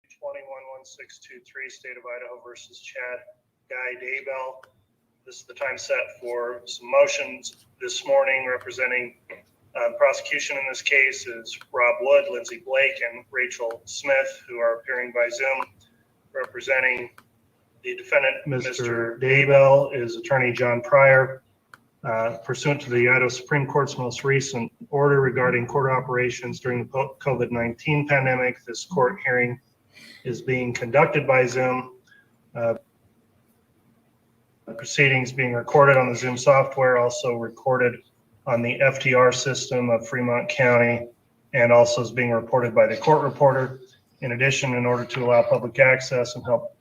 211623, State of Idaho versus Chad Guy Daybell. This is the time set for some motions this morning. Representing the prosecution in this case is Rob Wood, Lindsay Blake, and Rachel Smith, who are appearing by Zoom. Representing the defendant, Mr. Daybell, is attorney John Pryor. Pursuant to the Idaho Supreme Court's most recent order regarding court operations during the COVID-19 pandemic, this court hearing is being conducted by Zoom. The proceedings being recorded on the Zoom software, also recorded on the FTR system of Fremont County, and also is being reported by the court reporter. In addition, in order to allow public access and help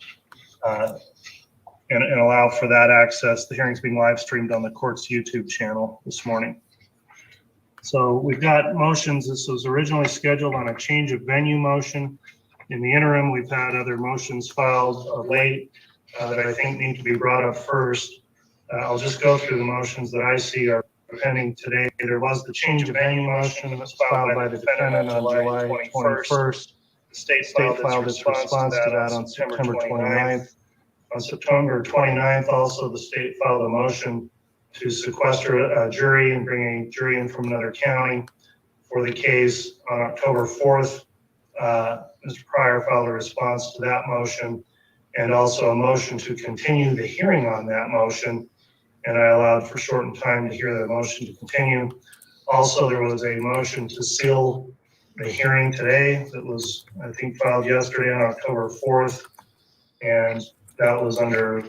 and allow for that access, the hearing's being live streamed on the court's YouTube channel this morning. So we've got motions. This was originally scheduled on a change of venue motion. In the interim, we've had other motions filed of late that I think need to be brought up first. I'll just go through the motions that I see are pending today. There was the change of venue motion that was filed by the defendant on July 21st. The state filed its response to that on September 29th. On September 29th, also, the state filed a motion to sequester a jury and bring a jury in from another county for the case. On October 4th, Mr. Pryor filed a response to that motion, and also a motion to continue the hearing on that motion. And I allowed for shortened time to hear the motion to continue. Also, there was a motion to seal the hearing today that was, I think, filed yesterday on October 4th. And that was under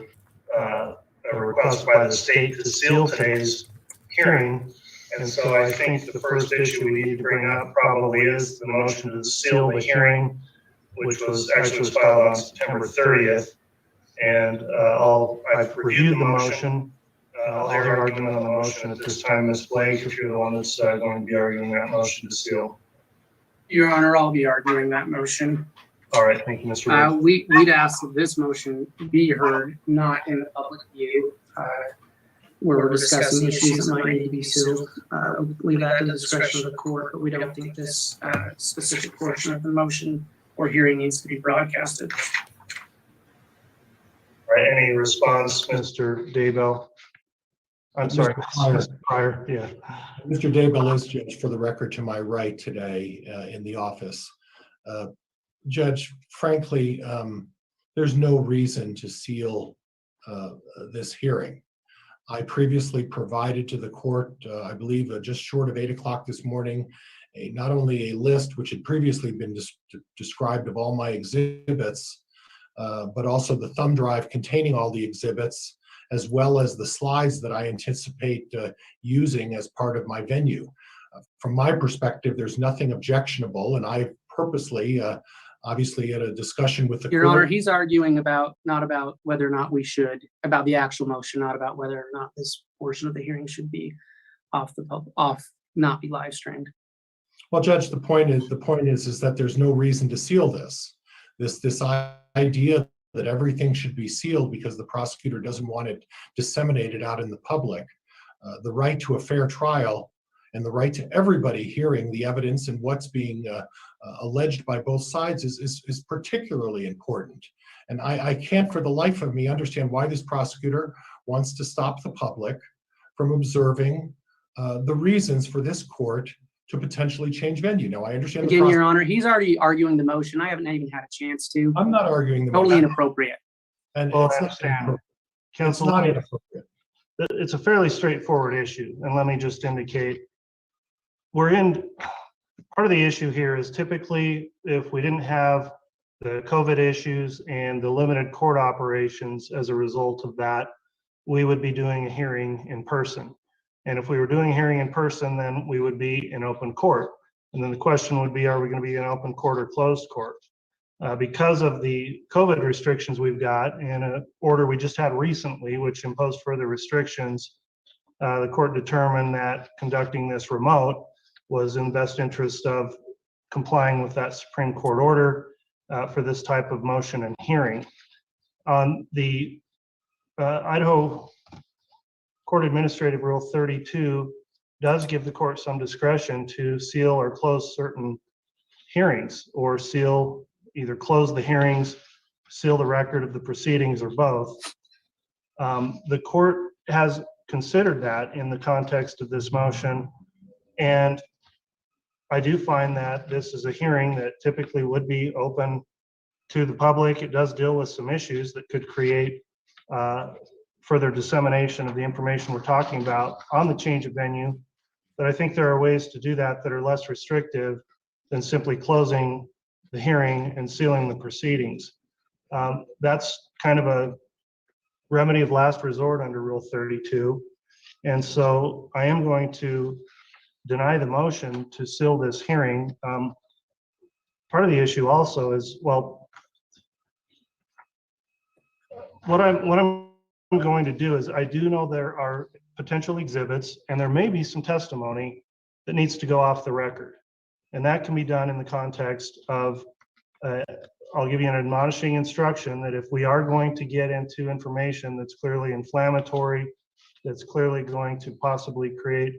a request by the state to seal today's hearing. And so I think the first issue we need to bring up probably is the motion to seal the hearing, which was actually filed on September 30th. And I've reviewed the motion. I'll hear argument on the motion at this time. Ms. Blake, if you're the one that's going to be arguing that motion to seal. Your Honor, I'll be arguing that motion. All right, thank you, Mr. Wood. We'd ask that this motion be heard, not in the public view, where we're discussing issues that might need to be sealed. Leave that to the discretion of the court, but we don't think this specific portion of the motion or hearing needs to be broadcasted. All right, any response, Mr. Daybell? I'm sorry, Mr. Pryor. Yeah. Mr. Daybell is judge for the record to my right today in the office. Judge, frankly, there's no reason to seal this hearing. I previously provided to the court, I believe just short of 8 o'clock this morning, not only a list which had previously been described of all my exhibits, but also the thumb drive containing all the exhibits, as well as the slides that I anticipate using as part of my venue. From my perspective, there's nothing objectionable, and I purposely, obviously, had a discussion with the Your court. Honor, he's arguing not about whether or not we should, about the actual motion, not about whether or not this portion of the hearing should be not be live streamed. Well, Judge, the point is that there's no reason to seal this. This idea that everything should be sealed because the prosecutor doesn't want it disseminated out in the public. The right to a fair trial and the right to everybody hearing the evidence and what's being alleged by both sides is particularly important. And I can't for the life of me understand why this prosecutor wants to stop the public from observing the reasons for this court to potentially change venue. Now, I understand. Again, Your Honor, he's already arguing the motion. I haven't even had a chance to. I'm not arguing the totally motion. Inappropriate. And Well, it's I not understand. inappropriate. Counsel, It's not inappropriate. it's a fairly straightforward issue. And let me just indicate, part of the issue here is typically if we didn't have the COVID issues and the limited court operations as a result of that, we would be doing a hearing in person. And if we were doing a hearing in person, then we would be in open court. And then the question would be, are we going to be in open court or closed court? Because of the COVID restrictions we've got and an order we just had recently, which imposed further restrictions, the court determined that conducting this remote was in the best interest of complying with that Supreme Court order for this type of motion and hearing. On the Idaho Court Administrative Rule 32 does give the court some discretion to seal or close certain hearings or seal either close the hearings, seal the record of the proceedings, or both. The court has considered that in the context of this motion, and I do find that this is a hearing that typically would be open to the public. It does deal with some issues that could create further dissemination of the information we're talking about on the change of venue. But I think there are ways to do that that are less restrictive than simply closing the hearing and sealing the proceedings. That's kind of a remedy of last resort under Rule 32. And so I am going to deny the motion to seal this hearing. Part of the issue also is, well, what I'm going to do is, I do know there are potential exhibits and there may be some testimony that needs to go off the record. And that can be done in the context of, I'll give you an admonishing instruction that if we are going to get into information that's clearly inflammatory, that's clearly going to possibly create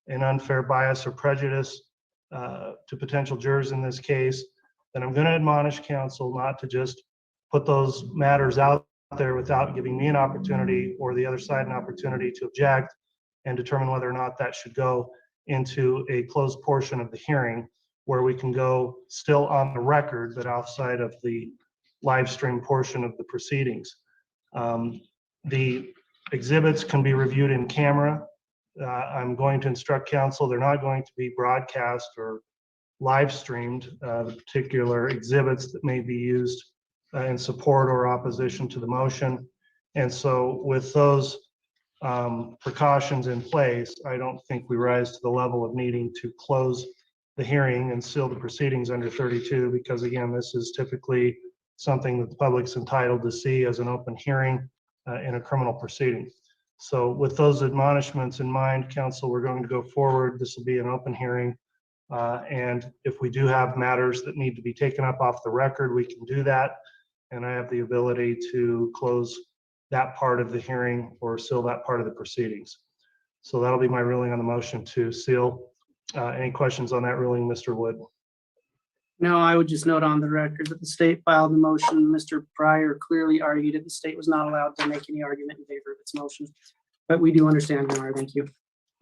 an unfair bias or prejudice to potential jurors in this case, then I'm going to admonish counsel not to just put those matters out there without giving me an opportunity or the other side an opportunity to object and determine whether or not that should go into a closed portion of the hearing where we can go still on the record, but outside of the live stream portion of the proceedings. The exhibits can be reviewed in camera. I'm going to instruct counsel, they're not going to be broadcast or live streamed, the particular exhibits that may be used in support or opposition to the motion. And so with those precautions in place, I don't think we rise to the level of needing to close the hearing and seal the proceedings under 32, because again, this is typically something that the public's entitled to see as an open hearing in a criminal proceeding. So with those admonishments in mind, counsel, we're going to go forward. This will be an open hearing. And if we do have matters that need to be taken up off the record, we can do that. And I have the ability to close that part of the hearing or seal that part of the proceedings. So that'll be my ruling on the motion to seal. Any questions on that ruling, Mr. Wood? No, I would just note on the record that the state filed the motion. Mr. Pryor clearly argued that the state was not allowed to make any argument in favor of its motion. But we do understand, Your Honor. Thank you.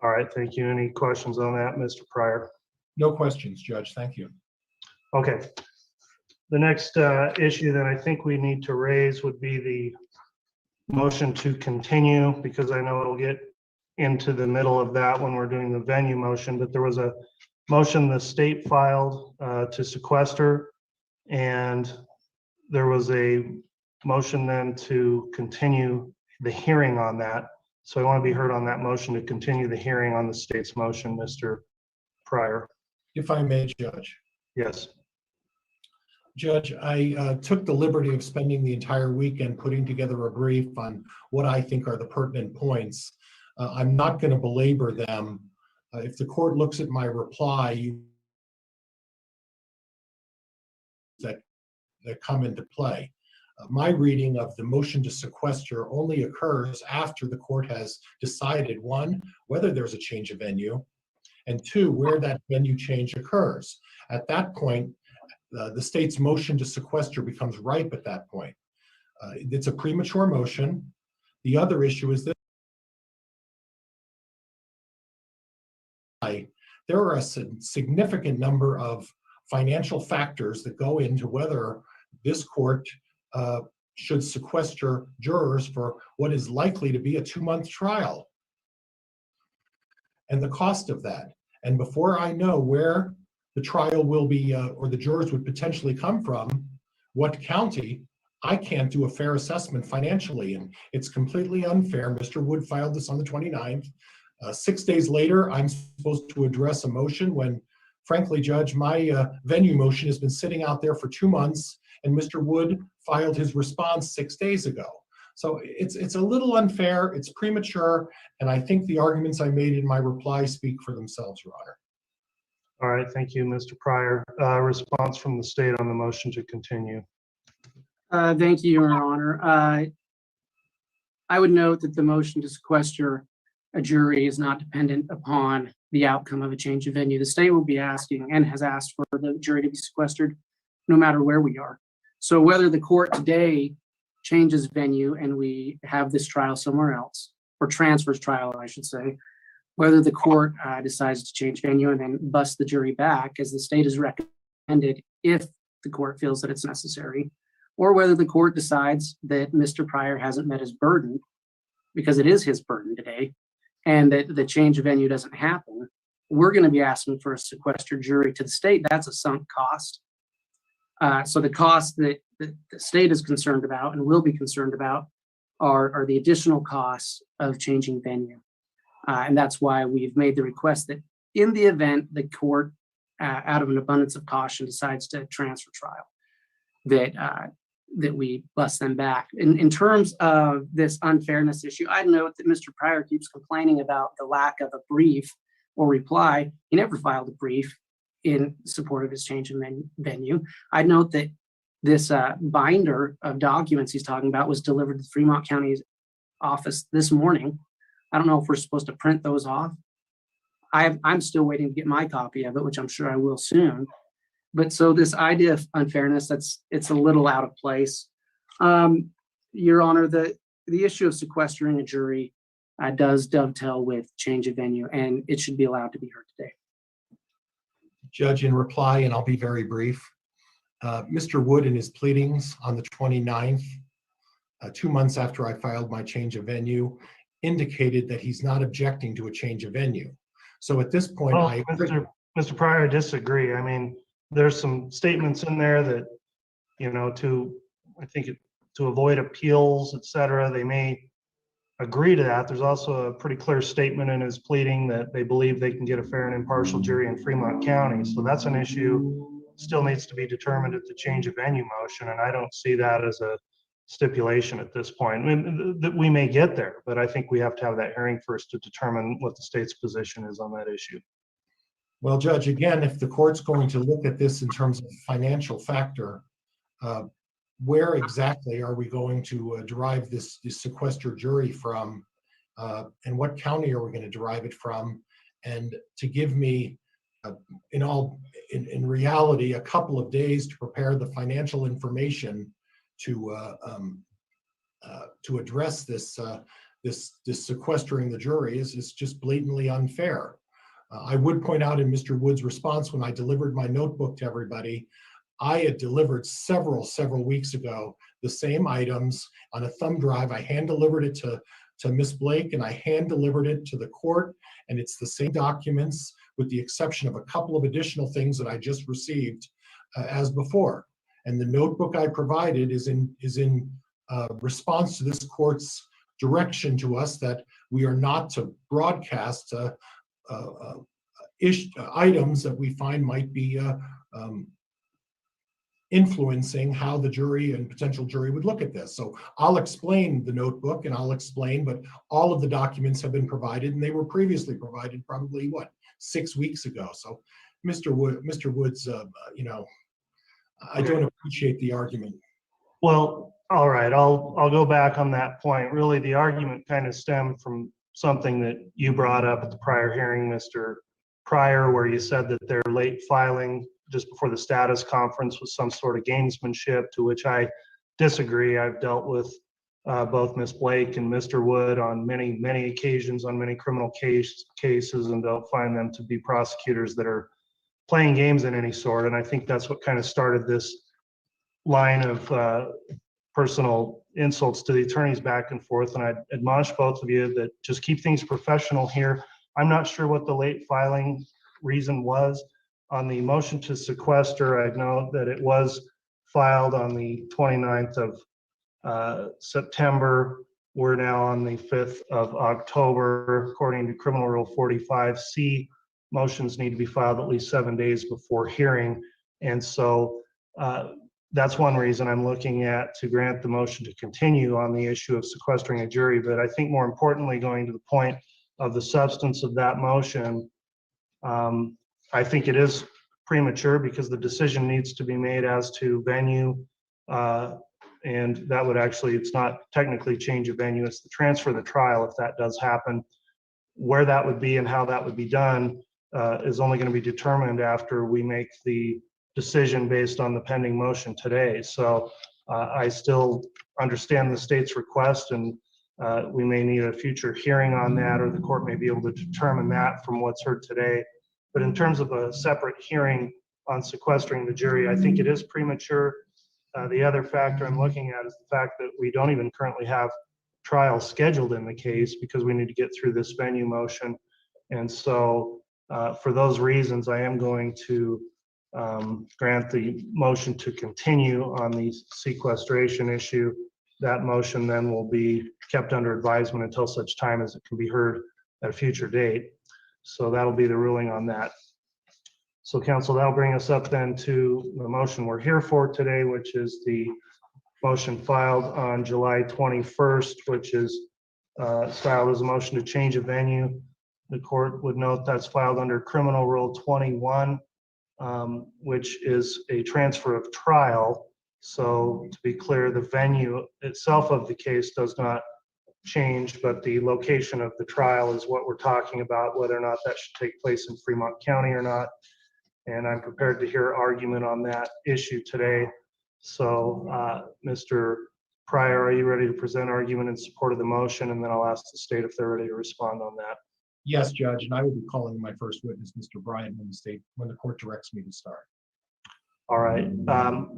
All right, thank you. Any questions on that, Mr. Pryor? No questions, Judge. Thank you. Okay. The next issue that I think we need to raise would be the motion to continue, because I know it'll get into the middle of that when we're doing the venue motion, but there was a motion the state filed to sequester, and there was a motion then to continue the hearing on that. So I want to be heard on that motion to continue the hearing on the state's motion, Mr. Pryor. If I may, Judge. Yes. Judge, I took the liberty of spending the entire weekend putting together a brief on what I think are the pertinent points. I'm not going to belabor them. If the court looks at my reply, that come into play. My reading of the motion to sequester only occurs after the court has decided, one, whether there's a change of venue, and two, where that venue change occurs. At that point, the state's motion to sequester becomes ripe at that point. It's a premature motion. The other issue is that there are a significant number of financial factors that go into whether this court should sequester jurors for what is likely to be a 2-month trial, and the cost of that. And before I know where the trial will be, or the jurors would potentially come from, what county, I can't do a fair assessment financially, and it's completely unfair. Mr. Wood filed this on the 29th. 6 days later, I'm supposed to address a motion when, frankly, Judge, my venue motion has been sitting out there for 2 months, and Mr. Wood filed his response 6 days ago. So it's a little unfair, it's premature, and I think the arguments I made in my reply speak for themselves, Your Honor. All right, thank you, Mr. Pryor. Response from the state on the motion to continue. Thank you, Your Honor. I would note that the motion to sequester a jury is not dependent upon the outcome of a change of venue. The state will be asking and has asked for the jury to be sequestered no matter where we are. So whether the court today changes venue and we have this trial somewhere else, or transfers trial, I should say, whether the court decides to change venue and then bust the jury back, as the state has recommended, if the court feels that it's necessary, or whether the court decides that Mr. Pryor hasn't met his burden, because it is his burden today, and that the change of venue doesn't happen, we're going to be asking for a sequestered jury to the state. That's a sunk cost. So the costs that the state is concerned about and will be concerned about are the additional costs of changing venue. And that's why we've made the request that in the event the court, out of an abundance of caution, decides to transfer trial, that we bust them back. In terms of this unfairness issue, I'd note that Mr. Pryor keeps complaining about the lack of a brief or reply. He never filed a brief in support of his change in venue. I'd note that this binder of documents he's talking about was delivered to Fremont County's office this morning. I don't know if we're supposed to print those off. I'm still waiting to get my copy of it, which I'm sure I will soon. But so this idea of unfairness, it's a little out of place. Your Honor, the issue of sequestering a jury does dovetail with change of venue, and it should be allowed to be heard today. Judge, in reply, and I'll be very brief, Mr. Wood in his pleadings on the 29th, 2 months after I filed my change of venue, indicated that he's not objecting to a change of venue. So at this point, Mr. Pryor, I disagree. I mean, there's some statements in there that, to avoid appeals, et cetera, they may agree to that. There's also a pretty clear statement in his pleading that they believe they can get a fair and impartial jury in Fremont County. So that's an issue still needs to be determined at the change of venue motion. And I don't see that as a stipulation at this point. I mean, that we may get there, but I think we have to have that hearing first to determine what the state's position is on that issue. Well, Judge, again, if the court's going to look at this in terms of financial factor, where exactly are we going to derive this sequester jury from, and what county are we going to derive it from? And to give me, in reality, a couple of days to prepare the financial information to address this sequestering the jury is just blatantly unfair. I would point out in Mr. Wood's response, when I delivered my notebook to everybody, I had delivered several weeks ago the same items on a thumb drive. I hand delivered it to Ms. Blake, and I hand delivered it to the court, and it's the same documents with the exception of a couple of additional things that I just received as before. And the notebook I provided is in response to this court's direction to us that we are not to broadcast items that we find might be influencing how the jury and potential jury would look at this. So I'll explain the notebook and I'll explain, but all of the documents have been provided, and they were previously provided probably 6 weeks ago. So Mr. Woods, I don't appreciate the argument. Well, all right, I'll go back on that point. Really, the argument kind of stemmed from something that you brought up at the prior hearing, Mr. Pryor, where you said that their late filing just before the status conference was some sort of gamesmanship, to which I disagree. I've dealt with both Ms. Blake and Mr. Wood on many occasions on many criminal cases, and don't find them to be prosecutors that are playing games in any sort. And I think that's what kind of started this line of personal insults to the attorneys back and forth. And I admonish both of you that just keep things professional here. I'm not sure what the late filing reason was. On the motion to sequester, I know that it was filed on the 29th of September. We're now on the 5th of October. According to Criminal Rule 45C, motions need to be filed at least 7 days before hearing. And so that's one reason I'm looking at to grant the motion to continue on the issue of sequestering a jury. But I think more importantly, going to the point of the substance of that motion, I think it is premature because the decision needs to be made as to venue. And that would actually, it's not technically change of venue, it's the transfer of the trial if that does happen. Where that would be and how that would be done is only going to be determined after we make the decision based on the pending motion today. So I still understand the state's request, and we may need a future hearing on that, or the court may be able to determine that from what's heard today. But in terms of a separate hearing on sequestering the jury, I think it is premature. The other factor I'm looking at is the fact that we don't even currently have trial scheduled in the case because we need to get through this venue motion. And so for those reasons, I am going to grant the motion to continue on the sequestration issue. That motion then will be kept under advisement until such time as it can be heard at a future date. So that'll be the ruling on that. So council, that'll bring us up then to the motion we're here for today, which is the motion filed on July 21st, which is styled as a motion to change a venue. The court would note that's filed under Criminal Rule 21, which is a transfer of trial. So to be clear, the venue itself of the case does not change, but the location of the trial is what we're talking about, whether or not that should take place in Fremont County or not. And I'm prepared to hear argument on that issue today. So Mr. Pryor, are you ready to present argument in support of the motion? And then I'll ask the state if they're ready to respond on that. Yes, Judge, and I will be calling my first witness, Mr. Bryan, when the court directs me to start. All right.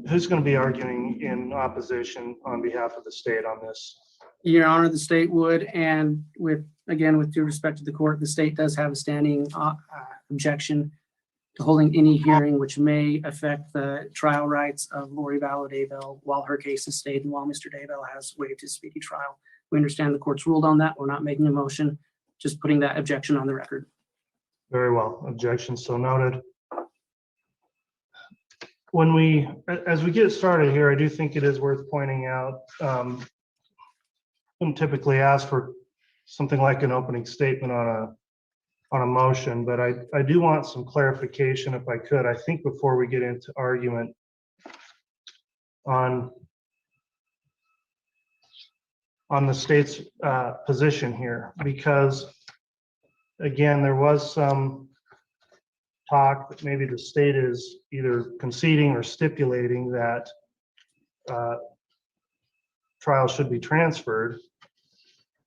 Who's going to be arguing in opposition on behalf of the state on this? Your Honor, the state would, and with due respect to the court, the state does have a standing objection to holding any hearing which may affect the trial rights of Lori Daybell while her case is stayed and while Mr. Daybell has waived his speedy trial. We understand the court's ruled on that. We're not making a motion, just putting that objection on the record. Very well. Objection so noted. As we get started here, I do think it is worth pointing out, wouldn't typically ask for something like an opening statement on a motion, but I do want some clarification if I could. I think before we get into argument on the state's position here, because again, there was some talk that maybe the state is either conceding or stipulating that trial should be transferred.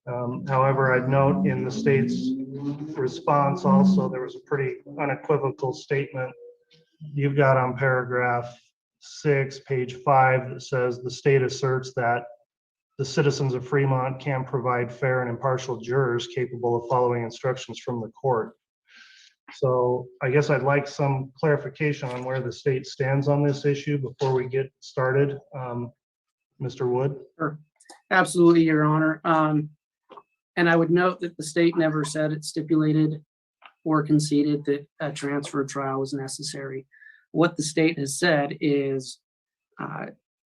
However, I'd note in the state's response also, there was a pretty unequivocal statement you've got on paragraph 6, page 5, that says the state asserts that the citizens of Fremont can provide fair and impartial jurors capable of following instructions from the court. So I guess I'd like some clarification on where the state stands on this issue before we get started. Mr. Wood? Sure. Absolutely, Your Honor. And I would note that the state never said it stipulated or conceded that a transfer trial was necessary. What the state has said is,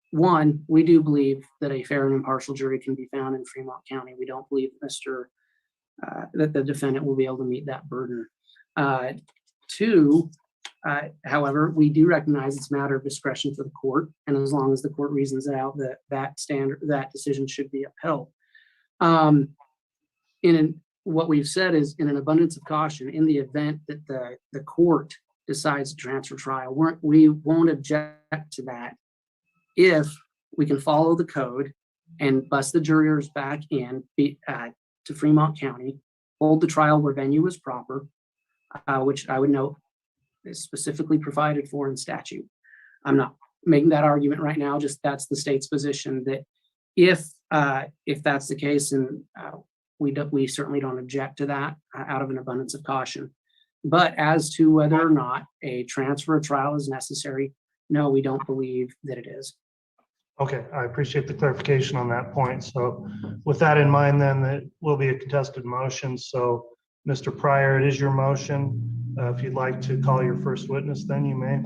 one, we do believe that a fair and impartial jury can be found in Fremont County. We don't believe that the defendant will be able to meet that burden. Two, however, we do recognize it's a matter of discretion for the court, and as long as the court reasons out that decision should be upheld. What we've said is, in an abundance of caution, in the event that the court decides to transfer trial, we won't object to that if we can follow the code and bus the jurors back in to Fremont County, hold the trial where venue is proper, which I would note is specifically provided for in statute. I'm not making that argument right now, just that's the state's position, that if that's the case, and we certainly don't object to that out of an abundance of caution. But as to whether or not a transfer trial is necessary, no, we don't believe that it is. Okay, I appreciate the clarification on that point. So with that in mind, then that will be a contested motion. So Mr. Pryor, it is your motion. If you'd like to call your first witness, then you may.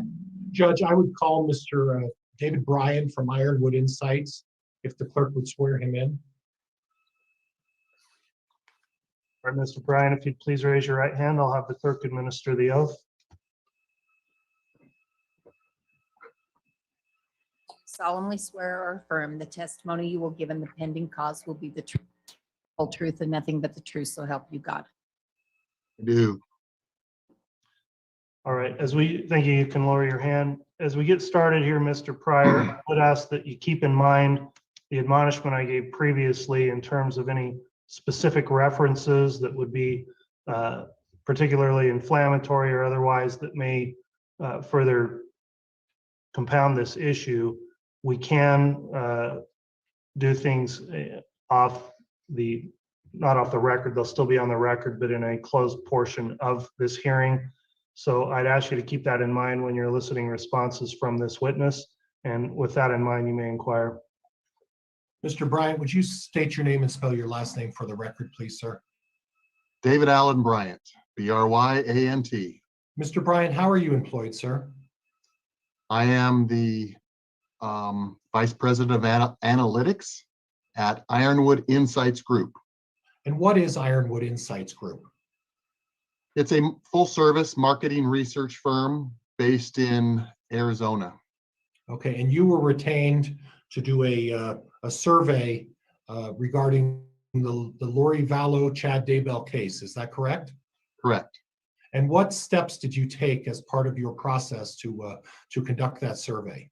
Judge, I would call Mr. David Bryan from Ironwood Insights, if the clerk would swear him in. All right, Mr. Bryan, if you'd please raise your right hand, I'll have the clerk administer the oath. Solemnly swear or affirm the testimony you will give in the pending cause will be the truth, whole truth, and nothing but the truth, so help you God. I do. All right, thank you. You can lower your hand. as we get started here, Mr. Pryor, I would ask that you keep in mind the admonishment I gave previously in terms of any specific references that would be particularly inflammatory or otherwise that may further compound this issue. We can do things not off the record, they'll still be on the record, but in a closed portion of this hearing. So I'd ask you to keep that in mind when you're eliciting responses from this witness. And with that in mind, you may inquire. Mr. Bryant, would you state your name and spell your last name for the record, please, sir? David Allen Bryant, B-R-Y-A-N-T. Mr. Bryant, how are you employed, sir? I am the Vice President of Analytics at Ironwood Insights Group. And what is Ironwood Insights Group? It's a full-service marketing research firm based in Arizona. Okay, and you were retained to do a survey regarding the Lori Vallow, Chad Daybell case. Is that correct? Correct. And what steps did you take as part of your process to conduct that survey?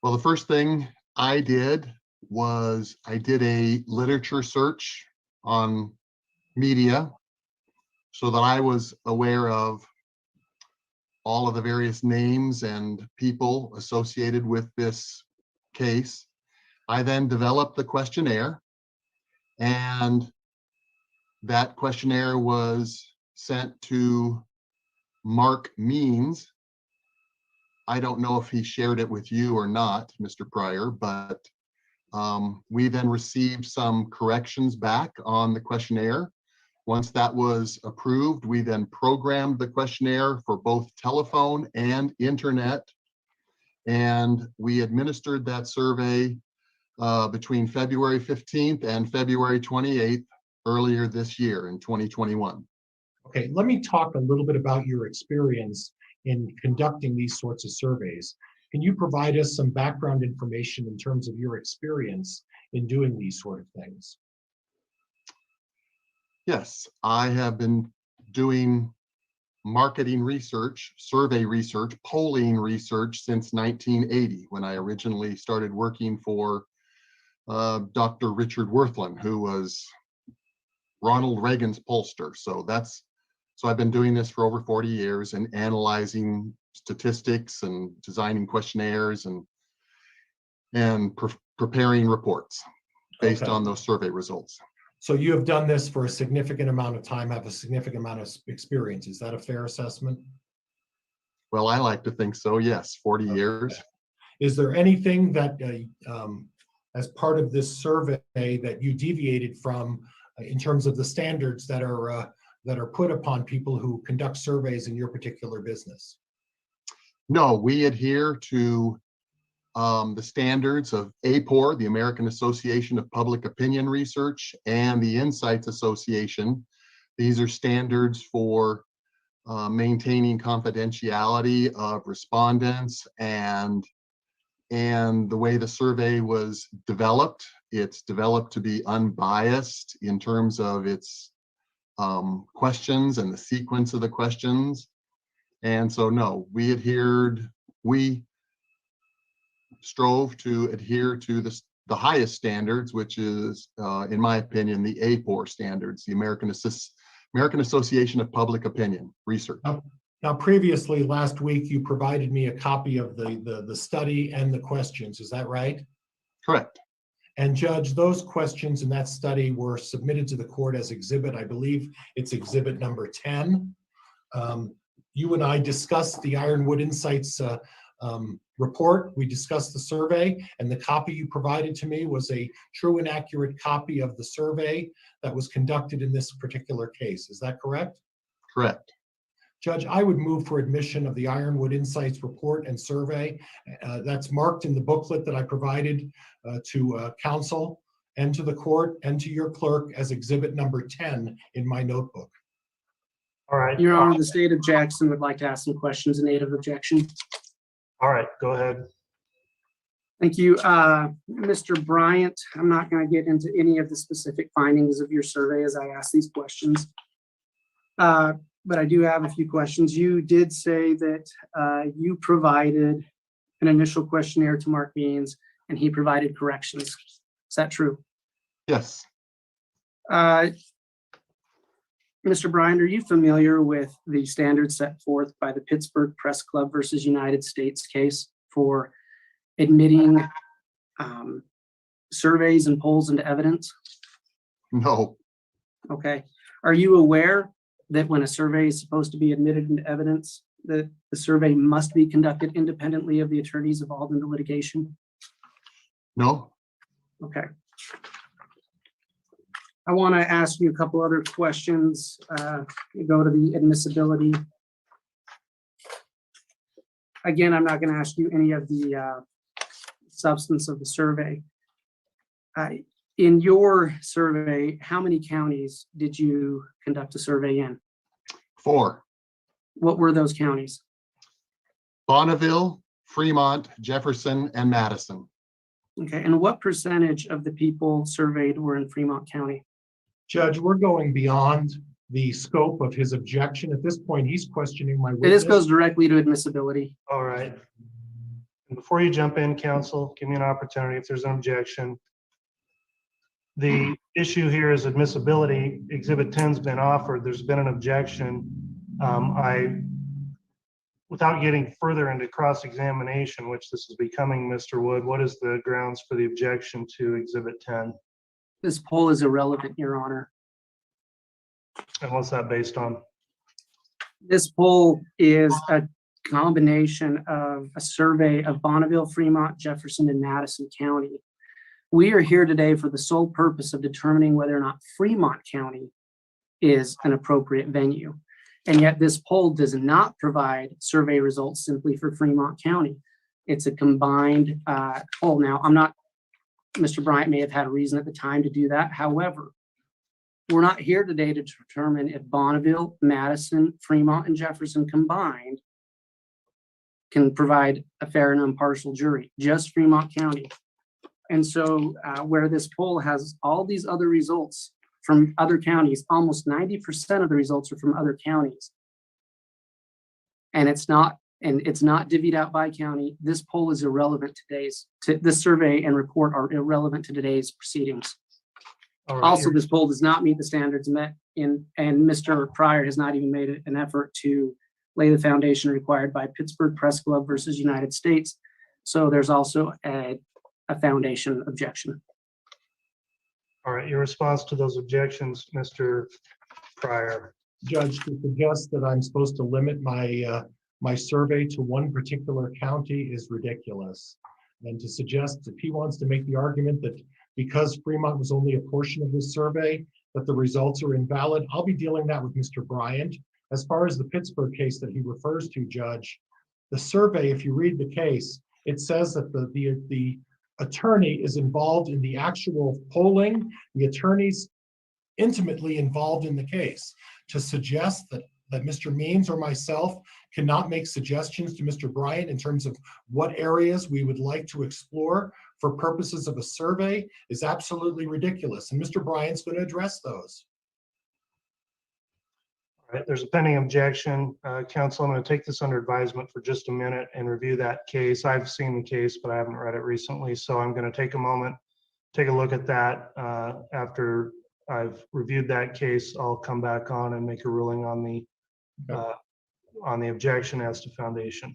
Well, the first thing I did was I did a literature search on media so that I was aware of all of the various names and people associated with this case. I then developed the questionnaire, and that questionnaire was sent to Mark Means. I don't know if he shared it with you or not, Mr. Pryor, but we then received some corrections back on the questionnaire. Once that was approved, we then programmed the questionnaire for both telephone and internet. And we administered that survey between February 15th and February 28th earlier this year in 2021. Okay, let me talk a little bit about your experience in conducting these sorts of surveys. Can you provide us some background information in terms of your experience in doing these sort of things? Yes, I have been doing marketing research, survey research, polling research since 1980, when I originally started working for Dr. Richard Worthland, who was Ronald Reagan's pollster. So I've been doing this for over 40 years and analyzing statistics and designing questionnaires and preparing reports based Okay. on those survey results. So you have done this for a significant amount of time, have a significant amount of experience. Is that a fair assessment? Well, I like to think so, yes, 40 years. Is there anything that, as part of this survey, that you deviated from in terms of the standards that are put upon people who conduct surveys in your particular business? No, we adhere to the standards of APOR, the American Association of Public Opinion Research, and the Insights Association. These are standards for maintaining confidentiality of respondents and the way the survey was developed. It's developed to be unbiased in terms of its questions and the sequence of the questions. And so, no, we strove to adhere to the highest standards, which is, in my opinion, the APOR standards, the American Association of Public Opinion Research. Now, previously, last week, you provided me a copy of the study and the questions. Is that right? Correct. And Judge, those questions in that study were submitted to the court as exhibit. I believe it's exhibit number 10. You and I discussed the Ironwood Insights report. We discussed the survey, and the copy you provided to me was a true and accurate copy of the survey that was conducted in this particular case. Is that correct? Correct. Judge, I would move for admission of the Ironwood Insights report and survey. That's marked in the booklet that I provided to counsel and to the court and to your clerk as exhibit number 10 in my notebook. All right. Your Honor, the state of Jackson would like to ask some questions in aid of objection. All right, go ahead. Thank you. Mr. Bryant, I'm not going to get into any of the specific findings of your survey as I ask these questions. but I do have a few questions. You did say that you provided an initial questionnaire to Mark Means and he provided corrections. Is that true? Yes, Mr. Bryant, are you familiar with the standards set forth by the Pittsburgh Press Club versus United States case for admitting surveys and polls into evidence? no, Okay. Are you aware that when a survey is supposed to be admitted into evidence, that the survey must be conducted independently of the attorneys involved in the litigation? no, Okay. I want to ask you a couple other questions. Go to the admissibility. Again, I'm not going to ask you any of the substance of the survey. In your survey, how many counties did you conduct a survey in? 4. What were those counties? Bonneville, Fremont, Jefferson, and Madison. Okay, and what percentage of the people surveyed were in Fremont County? Judge, we're going beyond the scope of his objection. At this point, he's questioning my This witness. goes directly to admissibility. All right. And before you jump in, counsel, give me an opportunity if there's an objection. The issue here is admissibility. Exhibit 10's been offered. There's been an objection. Without getting further into cross-examination, which this is becoming, Mr. Wood, what is the grounds for the objection to Exhibit 10? This poll is irrelevant, Your Honor. And what's that based on? This poll is a combination of a survey of Bonneville, Fremont, Jefferson, and Madison County. We are here today for the sole purpose of determining whether or not Fremont County is an appropriate venue. And yet this poll does not provide survey results simply for Fremont County. It's a combined poll. Now, Mr. Bryant may have had a reason at the time to do that. However, we're not here today to determine if Bonneville, Madison, Fremont, and Jefferson combined can provide a fair and impartial jury, just Fremont County. And so where this poll has all these other results from other counties, almost 90% of the results are from other counties. And it's not divvied out by county. This poll is irrelevant this survey and report are irrelevant to today's proceedings. All right, Also, this poll does not meet the standards met and Mr. Pryor has not even made an effort to lay the foundation required by Pittsburgh Press Club versus United States. So there's also a foundation objection. All right, your response to those objections, Mr. Pryor. Judge, to suggest that I'm supposed to limit my survey to one particular county is ridiculous. And to suggest if he wants to make the argument that because Fremont was only a portion of this survey, that the results are invalid, I'll be dealing that with Mr. Bryant. As far as the Pittsburgh case that he refers to, Judge, the survey, if you read the case, it says that the attorney is involved in the actual polling. The attorney's intimately involved in the case. To suggest that Mr. Means or myself cannot make suggestions to Mr. Bryant in terms of what areas we would like to explore for purposes of a survey is absolutely ridiculous. And Mr. Bryant's going to address those. All right, there's a pending objection. Counsel, I'm going to take this under advisement for just a minute and review that case. I've seen the case, but I haven't read it recently. So I'm going to take a moment, take a look at that. After I've reviewed that case, I'll come back on and make a ruling on the objection as to foundation.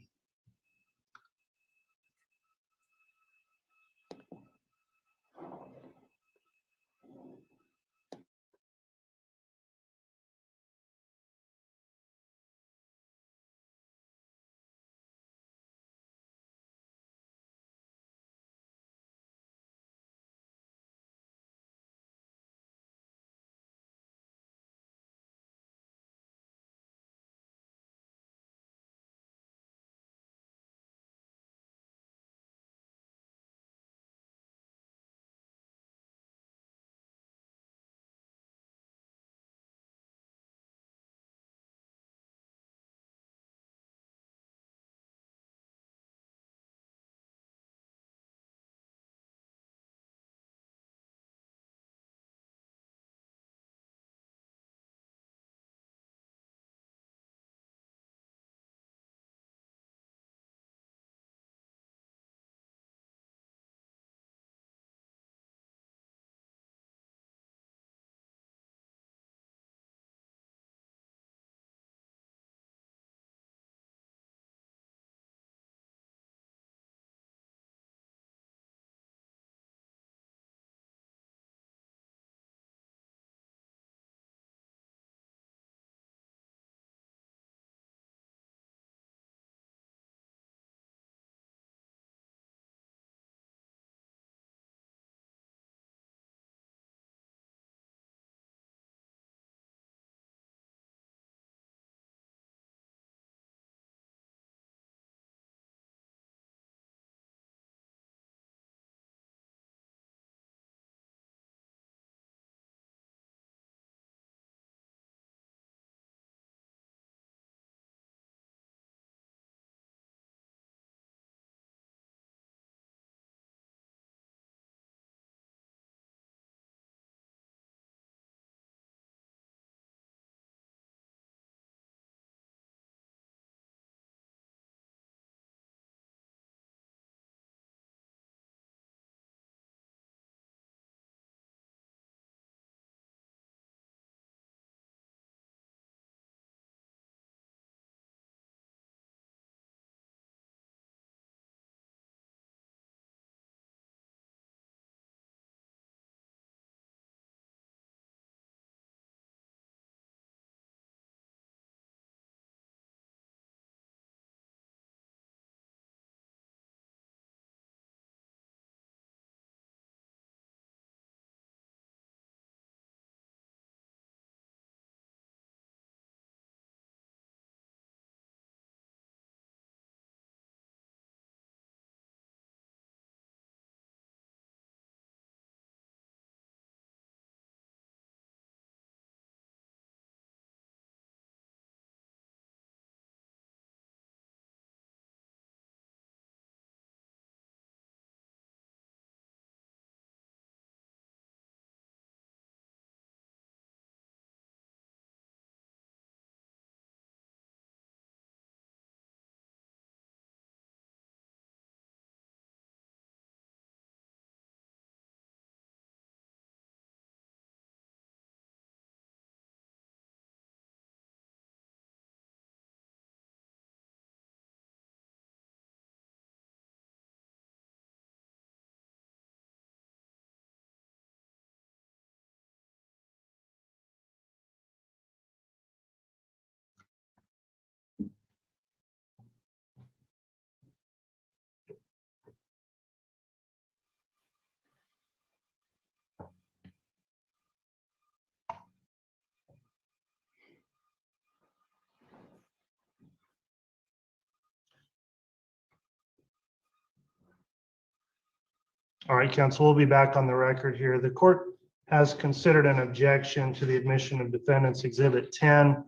All right, council, we'll be back on the record here. The court has considered an objection to the admission of defendants exhibit 10.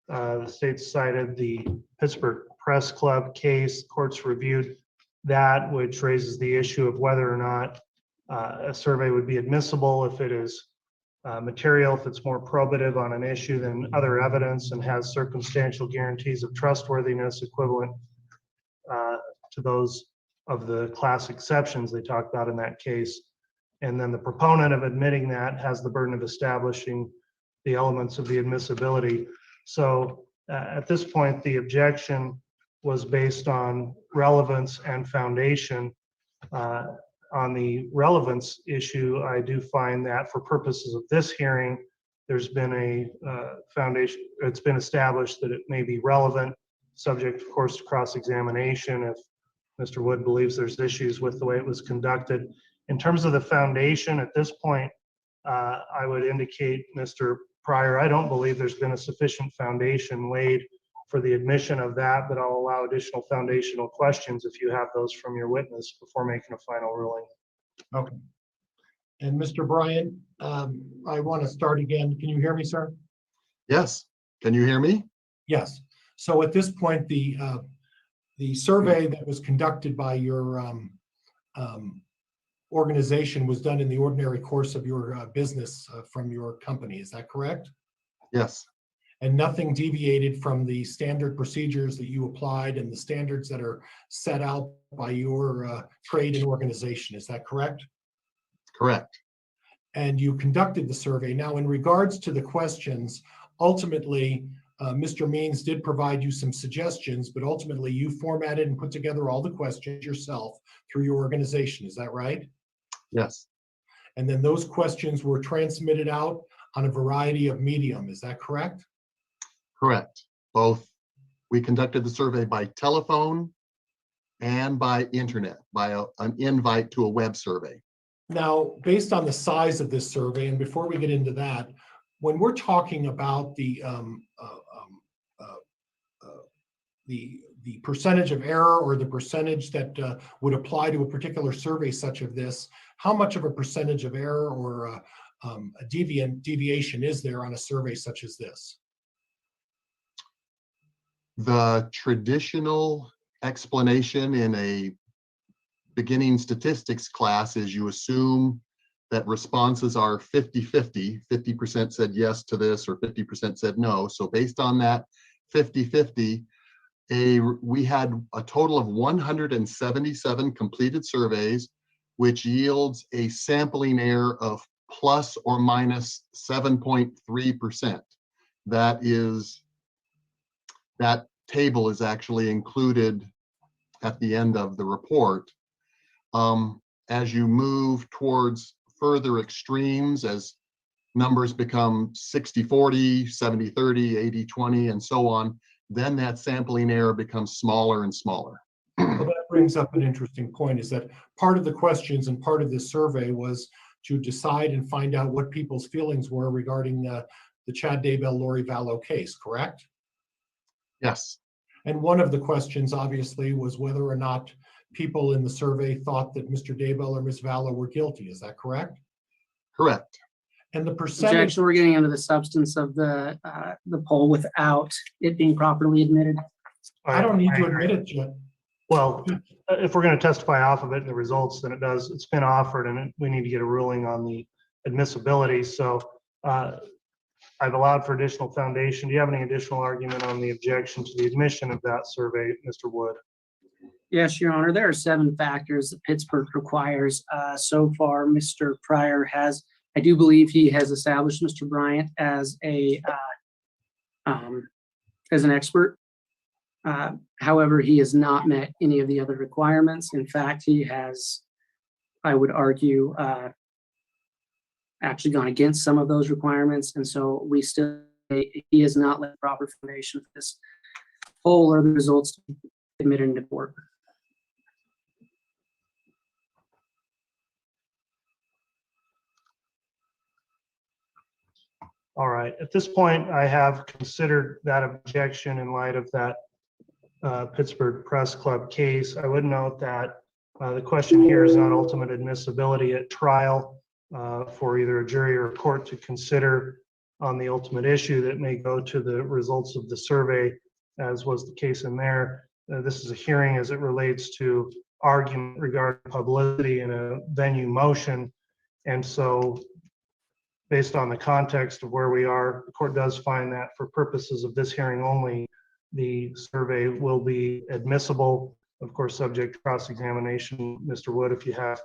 The state cited the Pittsburgh Press Club case. Courts reviewed that, which raises the issue of whether or not a survey would be admissible if it is material, if it's more probative on an issue than other evidence and has circumstantial guarantees of trustworthiness equivalent to those of the class exceptions they talked about in that case. And then the proponent of admitting that has the burden of establishing the elements of the admissibility. So at this point, the objection was based on relevance and foundation. On the relevance issue, I do find that for purposes of this hearing, there's been a foundation, it's been established that it may be relevant, subject, of course, to cross-examination if Mr. Wood believes there's issues with the way it was conducted. In terms of the foundation, at this point, I would indicate, Mr. Pryor, I don't believe there's been a sufficient foundation laid for the admission of that, but I'll allow additional foundational questions if you have those from your witness before making a final ruling. Okay. And Mr. Bryant, I want to start again. Can you hear me, sir? Yes. Can you hear me? Yes. So at this point, the survey that was conducted by your organization was done in the ordinary course of your business from your company. Is that correct? Yes. And nothing deviated from the standard procedures that you applied and the standards that are set out by your trade and organization. Is that correct? Correct. And you conducted the survey. Now, in regards to the questions, ultimately, Mr. Means did provide you some suggestions, but ultimately you formatted and put together all the questions yourself through your organization. Is that right? Yes. And then those questions were transmitted out on a variety of medium. Is that correct? Correct. Both. We conducted the survey by telephone and by internet, by an invite to a web survey. Now, based on the size of this survey, and before we get into that, when we're talking about the percentage of error or the percentage that would apply to a particular survey such as this, how much of a percentage of error or a deviation is there on a survey such as this? The traditional explanation in a beginning statistics class is you assume that responses are 50-50. 50% said yes to this or 50% said no. So based on that 50-50, we had a total of 177 completed surveys, which yields a sampling error of plus or minus 7.3%. That table is actually included at the end of the report. As you move towards further extremes, as numbers become 60-40, 70-30, 80-20, and so on, then that sampling error becomes smaller and smaller. Well, that brings up an interesting point, is that part of the questions and part of this survey was to decide and find out what people's feelings were regarding the Chad Daybell, Lori Vallow case, correct? Yes. And one of the questions, obviously, was whether or not people in the survey thought that Mr. Daybell or Ms. Vallow were guilty. Is that correct? Correct. And the percentage. Objection, we're getting into the substance of the poll without it being properly admitted. I don't need to admit it yet. Well, if we're going to testify off of it and the results, then it's been offered and we need to get a ruling on the admissibility. So I've allowed for additional foundation. Do you have any additional argument on the objection to the admission of that survey, Mr. Wood? Yes, Your Honor. There are 7 factors that Pittsburgh requires. So far, Mr. Pryor has, I do believe he has established Mr. Bryant as an expert. However, he has not met any of the other requirements. In fact, he has, I would argue, actually gone against some of those requirements. And so he has not laid proper foundation for this poll or the results to be admitted into court. All right. At this point, I have considered that objection in light of that Pittsburgh Press Club case. I would note that The question here is not ultimate admissibility at trial for either a jury or a court to consider on the ultimate issue that may go to the results of the survey, as was the case in there. This is a hearing as it relates to argument regarding publicity in a venue motion. And so based on the context of where we are, the court does find that for purposes of this hearing only, the survey will be admissible, of course, subject to cross-examination. Mr. Wood, if you have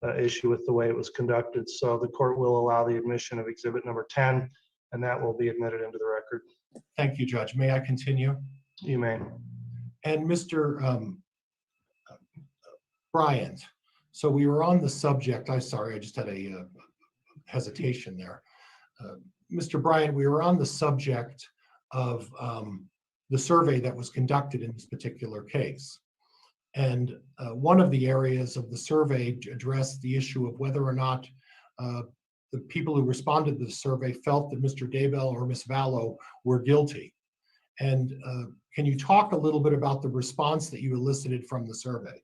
an issue with the way it was conducted. So the court will allow the admission of exhibit number 10, and that will be admitted into the record. Thank you, Judge. May I continue? You may. And Mr. Bryant, so we were on the subject, I'm sorry, I just had a hesitation there. Mr. Bryant, we were on the subject of the survey that was conducted in this particular case. And one of the areas of the survey addressed the issue of whether or not the people who responded to the survey felt that Mr. Daybell or Ms. Vallow were guilty. And can you talk a little bit about the response that you elicited from the survey?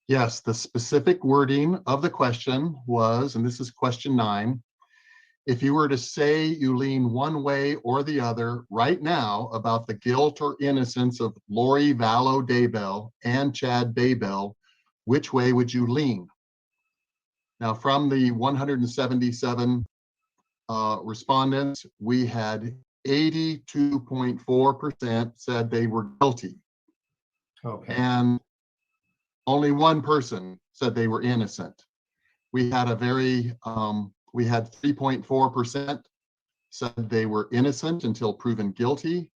Yes, the specific wording of the question was, and this is question 9, if you were to say you lean one way or the other right now about the guilt or innocence of Lori Vallow Daybell and Chad Daybell, which way would you lean? Now, from the 177 respondents, we had 82.4% said they were guilty. Okay. And only one person said they were innocent. We had a very, we had 3.4% said they were innocent until proven guilty,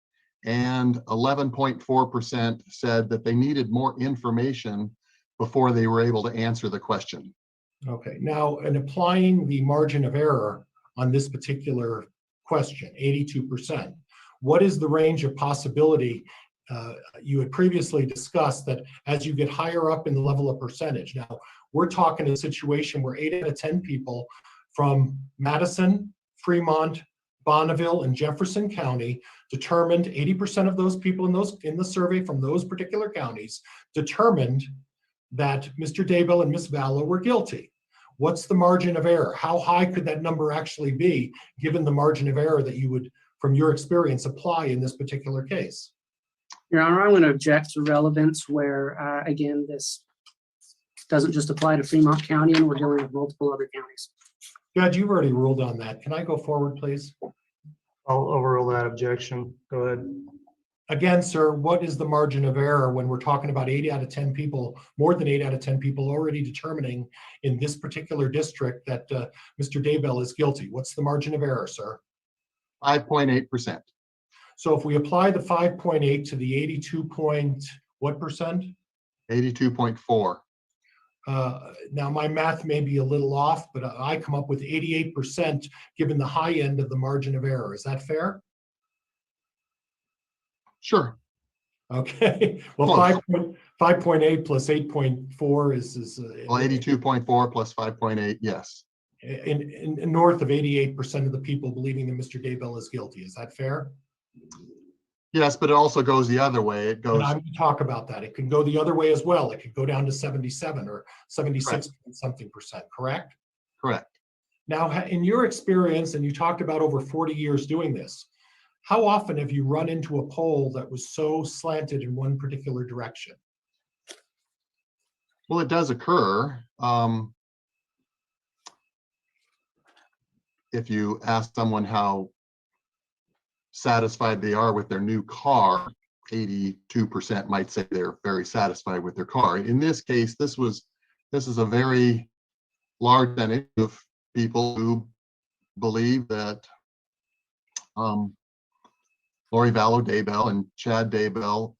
and 11.4% said that they needed more information before they were able to answer the question. Okay. Now, in applying the margin of error on this particular question, 82%, what is the range of possibility? You had previously discussed that as you get higher up in the level of percentage. Now, we're talking a situation where 8 out of 10 people from Madison, Fremont, Bonneville, and Jefferson County determined 80% of those people in the survey from those particular counties determined that Mr. Daybell and Ms. Vallow were guilty. What's the margin of error? How high could that number actually be, given the margin of error that you would, from your experience, apply in this particular case? Your Honor, I'm going to object to relevance where, again, this doesn't just apply to Fremont County, and we're dealing with multiple other counties. Judge, you've already ruled on that. Can I go forward, please? I'll overrule that objection. Go ahead. Again, sir, what is the margin of error when we're talking about 8 out of 10 people, more than 8 out of 10 people already determining in this particular district that Mr. Daybell is guilty? What's the margin of error, sir? 5.8%. So if we apply the 5.8 to the 82 point, what percent? 82.4. Now my math may be a little off, but I come up with 88% given the high end of the margin of error. Is that fair? Sure. Okay. Well, 5.8 plus 8.4 is Well, 82.4 plus 5.8, yes. In north of 88% of the people believing that Mr. Daybell is guilty. Is that fair? Yes, but it also goes the other way. It goes. And I'm going to talk about that. It could go the other way as well. It could go down to 77 or 76 something percent, correct? Correct. Now, in your experience, and you talked about over 40 years doing this, how often have you run into a poll that was so slanted in one particular direction? Well, it does occur. If you ask someone how satisfied they are with their new car, 82% might say they're very satisfied with their car. In this case, this is a very large percentage of people who believe that Lori Vallow Daybell and Chad Daybell,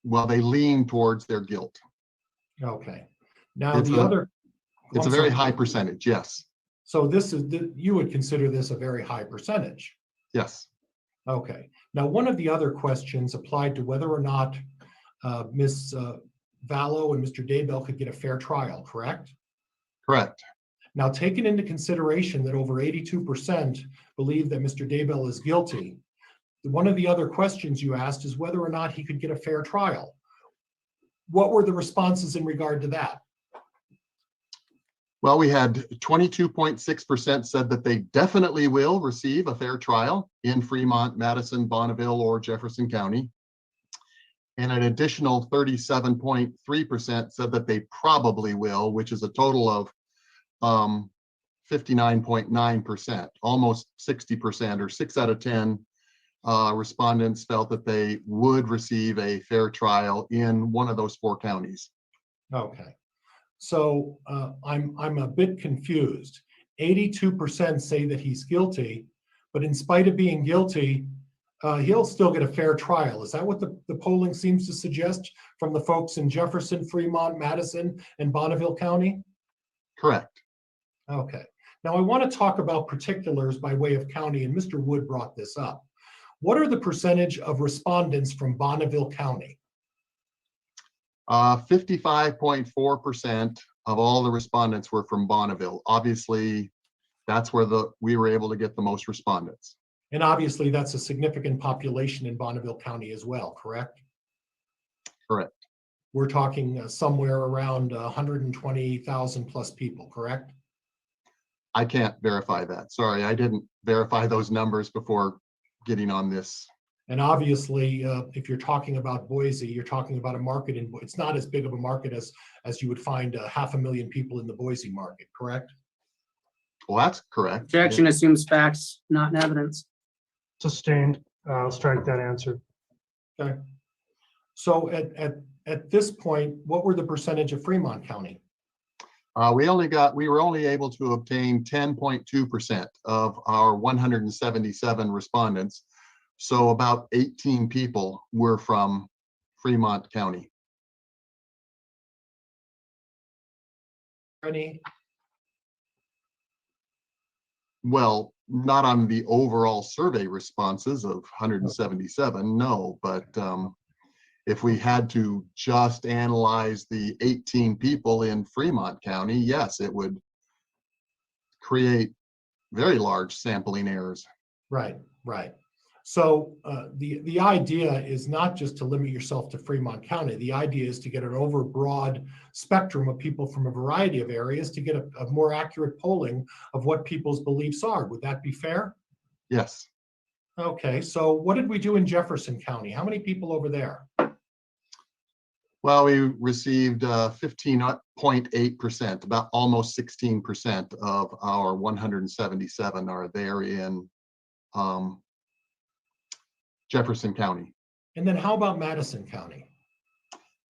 well, they lean towards their guilt. Okay. Now It's a very high percentage, yes. So you would consider this a very high percentage? Yes. Okay. Now, one of the other questions applied to whether or not Ms. Vallow and Mr. Daybell could get a fair trial, correct? Correct. Now, taking into consideration that over 82% believe that Mr. Daybell is guilty, one of the other questions you asked is whether or not he could get a fair trial. what were the responses in regard to that? Well, we had 22.6% said that they definitely will receive a fair trial in Fremont, Madison, Bonneville, or Jefferson County. And an additional 37.3% said that they probably will, which is a total of 59.9%, almost 60%, or 6 out of 10 respondents felt that they would receive a fair trial in one of those 4 counties. Okay. So I'm a bit confused. 82% say that he's guilty, but in spite of being guilty, he'll still get a fair trial. Is that what the polling seems to suggest from the folks in Jefferson, Fremont, Madison, and Bonneville County? Correct. Okay. Now I want to talk about particulars by way of county, and Mr. Wood brought this up. What are the percentage of respondents from Bonneville County? 55.4% of all the respondents were from Bonneville. Obviously, that's where we were able to get the most respondents. And obviously that's a significant population in Bonneville County as well, correct? Correct. We're talking somewhere around 120,000 plus people, correct? I can't verify that. Sorry, I didn't verify those numbers before getting on this. And obviously, if you're talking about Boise, you're talking about a market it's not as big of a market as you would find 500,000 people in the Boise market, correct? Well, that's correct. Objection assumes facts, not evidence. Sustained. I'll strike that answer. Okay. So at this point, what were the percentage of Fremont County? We were only able to obtain 10.2% of our 177 respondents. So about 18 people were from Fremont County. Any? Well, not on the overall survey responses of 177, no, but if we had to just analyze the 18 people in Fremont County, yes, it would create very large sampling errors. Right, right. So the idea is not just to limit yourself to Fremont County. The idea is to get an overbroad spectrum of people from a variety of areas to get a more accurate polling of what people's beliefs are. Would that be fair? Yes. Okay, so what did we do in Jefferson County? How many people over there? Well, we received 15.8%, about almost 16% of our 177 are there in Jefferson County. And then how about Madison County?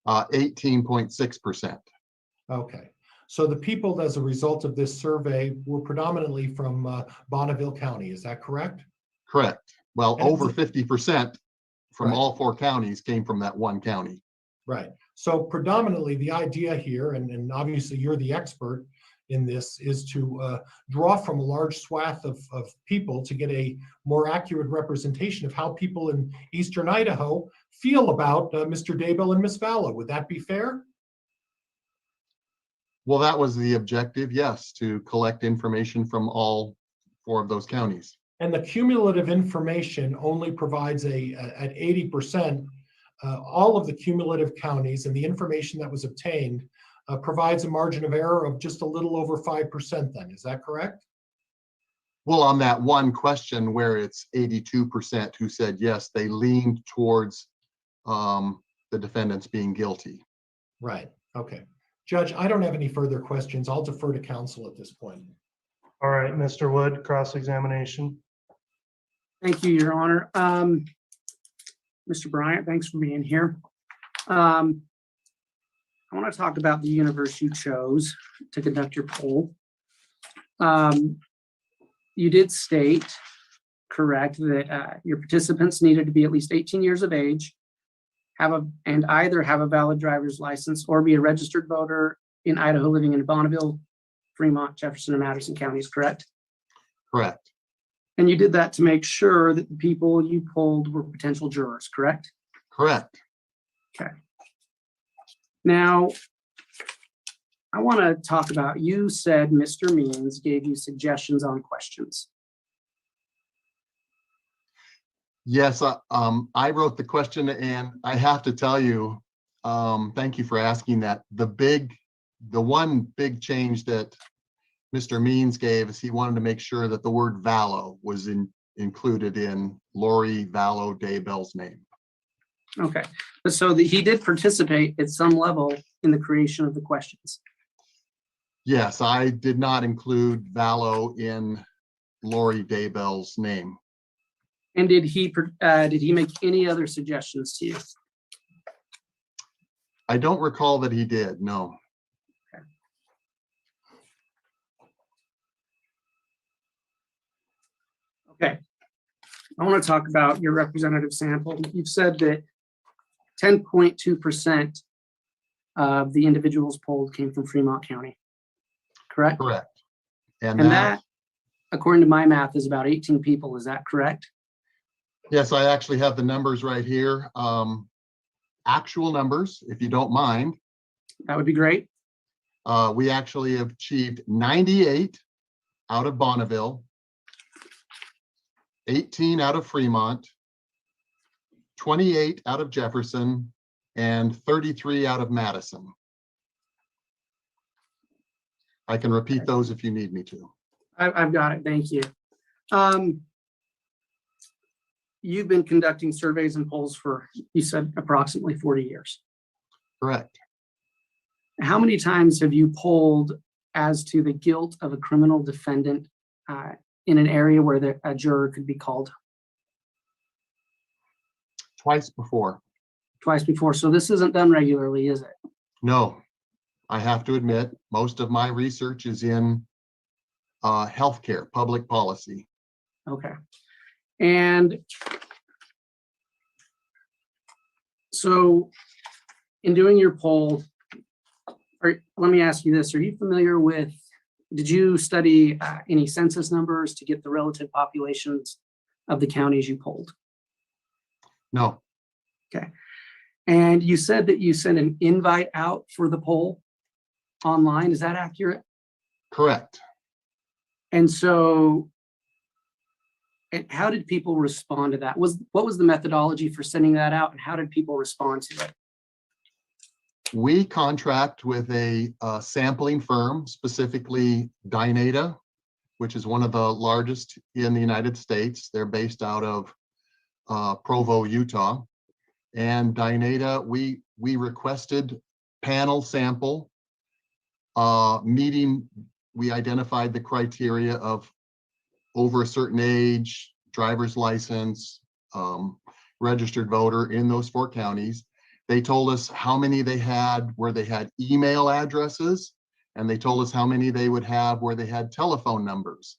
18.6%. Okay, so the people as a result of this survey were predominantly from Bonneville County, is that correct? Correct. Well, And over 50% from Right. all 4 counties came from that one county. Right. So predominantly the idea here, and obviously you're the expert in this, is to draw from a large swath of people to get a more accurate representation of how people in Eastern Idaho feel about Mr. Daybell and Miss Valla. Would that be fair? Well, that was the objective, yes, to collect information from all 4 of those counties. And the cumulative information only provides at 80%, all of the cumulative counties and the information that was obtained provides a margin of error of just a little over 5% then, is that correct? Well, on that one question where it's 82% who said yes, they leaned towards the defendants being guilty. Right, okay. Judge, I don't have any further questions. I'll defer to counsel at this point. All right, Mr. Wood, cross-examination. Thank you, Your Honor. Mr. Bryant, thanks for being here. I want to talk about the universe you chose to conduct your poll. You did state, correct, that your participants needed to be at least 18 years of age, and either have a valid driver's license or be a registered voter in Idaho living in Bonneville, Fremont, Jefferson, and Madison counties, correct? Correct. And you did that to make sure that the people you polled were potential jurors, correct? Correct. Okay. Now, I want to talk about, you said Mr. Means gave you suggestions on questions. Yes, I wrote the question, and I have to tell you, thank you for asking that. The one big change that Mr. Means gave is he wanted to make sure that the word Vallow was included in Lori Vallow Daybell's name. Okay, but so he did participate at some level in the creation of the questions. Yes, I did not include Vallow in Lori Daybell's name. And did he make any other suggestions to you? I don't recall that he did, no. Okay. I want to talk about your representative sample. You've said that 10.2% of the individuals polled came from Fremont County, correct? Correct. And that, according to my math, is about 18 people. Is that correct? Yes, I actually have the numbers right here. Actual numbers, if you don't mind. That would be great. We actually have achieved 98 out of Bonneville, 18 out of Fremont, 28 out of Jefferson, and 33 out of Madison. I can repeat those if you need me to. I've got it. Thank you. You've been conducting surveys and polls for, you said, approximately 40 years. Correct. How many times have you polled as to the guilt of a criminal defendant in an area where a juror could be called? Twice before. Twice before. So this isn't done regularly, is it? No, I have to admit, most of my research is in healthcare, public policy. Okay. And so in doing your poll, let me ask you this. Are you familiar with, did you study any census numbers to get the relative populations of the counties you polled? No. Okay. And you said that you sent an invite out for the poll online. Is that accurate? Correct. And so, and how did people respond to that? What was the methodology for sending that out, and how did people respond to it? We contract with a sampling firm, specifically Dynata, which is one of the largest in the United States. They're based out of Provo, Utah. And Dynata, we requested panel sample meeting. We identified the criteria of over a certain age, driver's license, registered voter in those 4 counties. They told us how many they had where they had email addresses, and they told us how many they would have where they had telephone numbers.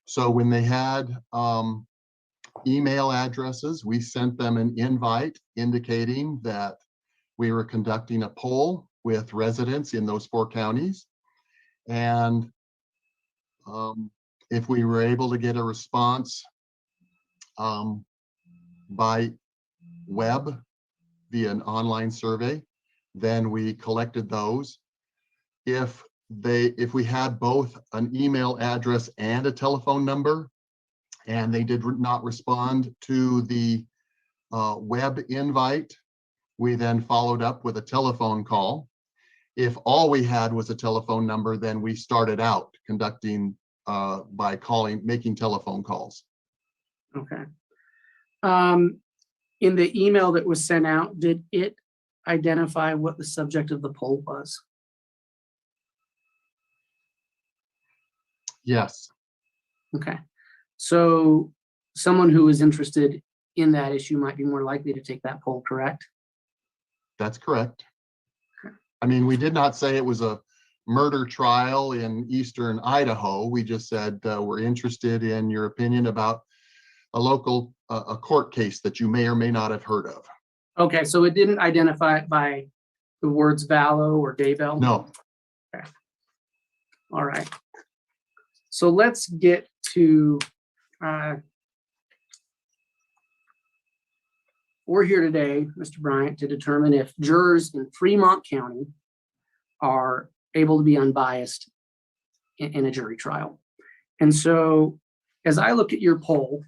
So when they had email addresses, we sent them an invite indicating that we were conducting a poll with residents in those 4 counties. And if we were able to get a response by web via an online survey, then we collected those. If we had both an email address and a telephone number, and they did not respond to the web invite, we then followed up with a telephone call. If all we had was a telephone number, then we started out conducting by making telephone calls. Okay. In the email that was sent out, did it identify what the subject of the poll was? Yes. Okay. So someone who is interested in that issue might be more likely to take that poll, correct? That's correct. I mean, we did not say it was a murder trial in eastern Idaho. We just said we're interested in your opinion about a local a court case that you may or may not have heard of. Okay, so it didn't identify it by the words Vallow or Daybell? No. Okay. All right. So let's get to we're here today, Mr. Bryant, to determine if jurors in Fremont County are able to be unbiased in a jury trial. And so as I look at your poll,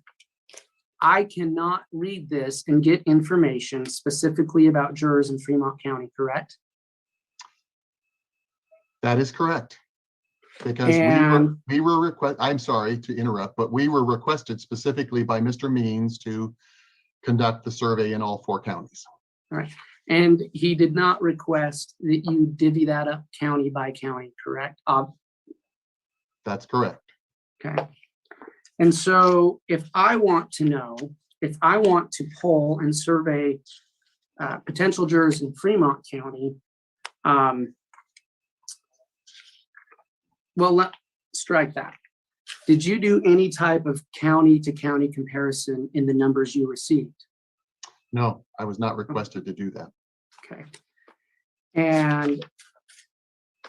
I cannot read this and get information specifically about jurors in Fremont County, correct? That is correct. Because And I'm sorry to interrupt, but we were requested specifically by Mr. Means to conduct the survey in all 4 counties. all right, and he did not request that you divvy that up county by county, correct? That's correct. Okay. And so if I want to know, if I want to poll and survey potential jurors in Fremont County, well, strike that. Did you do any type of county to county comparison in the numbers you received? No, I was not requested to do that. Okay. And I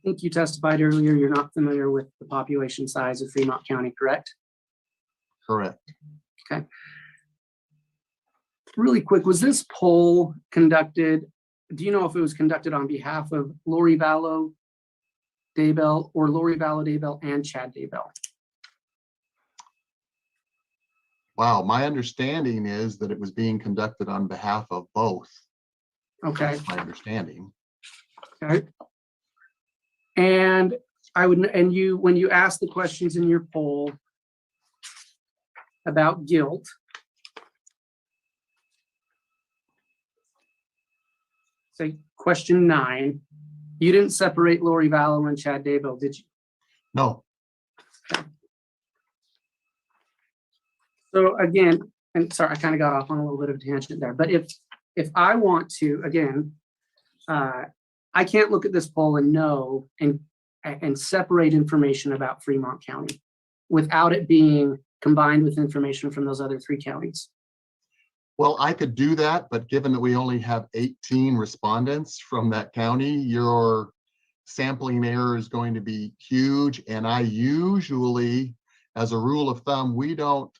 think you testified earlier, you're not familiar with the population size of Fremont County, correct? Correct. Okay. Really quick, was this poll conducted, do you know if it was conducted on behalf of Lori Vallow, Daybell, or Lori Vallow, Daybell, and Chad Daybell? Wow, my understanding is that it was being conducted on behalf of both. Okay. That's my understanding. Okay. And when you asked the questions in your poll about guilt, say question 9, you didn't separate Lori Vallow and Chad Daybell, did you? No, So again, and sorry, I kind of got off on a little bit of a tangent there, but if I want to, again, I can't look at this poll and know and separate information about Fremont County without it being combined with information from those other 3 counties. well, I could do that, but given that we only have 18 respondents from that county, your sampling error is going to be huge. And I usually, as a rule of thumb, we don't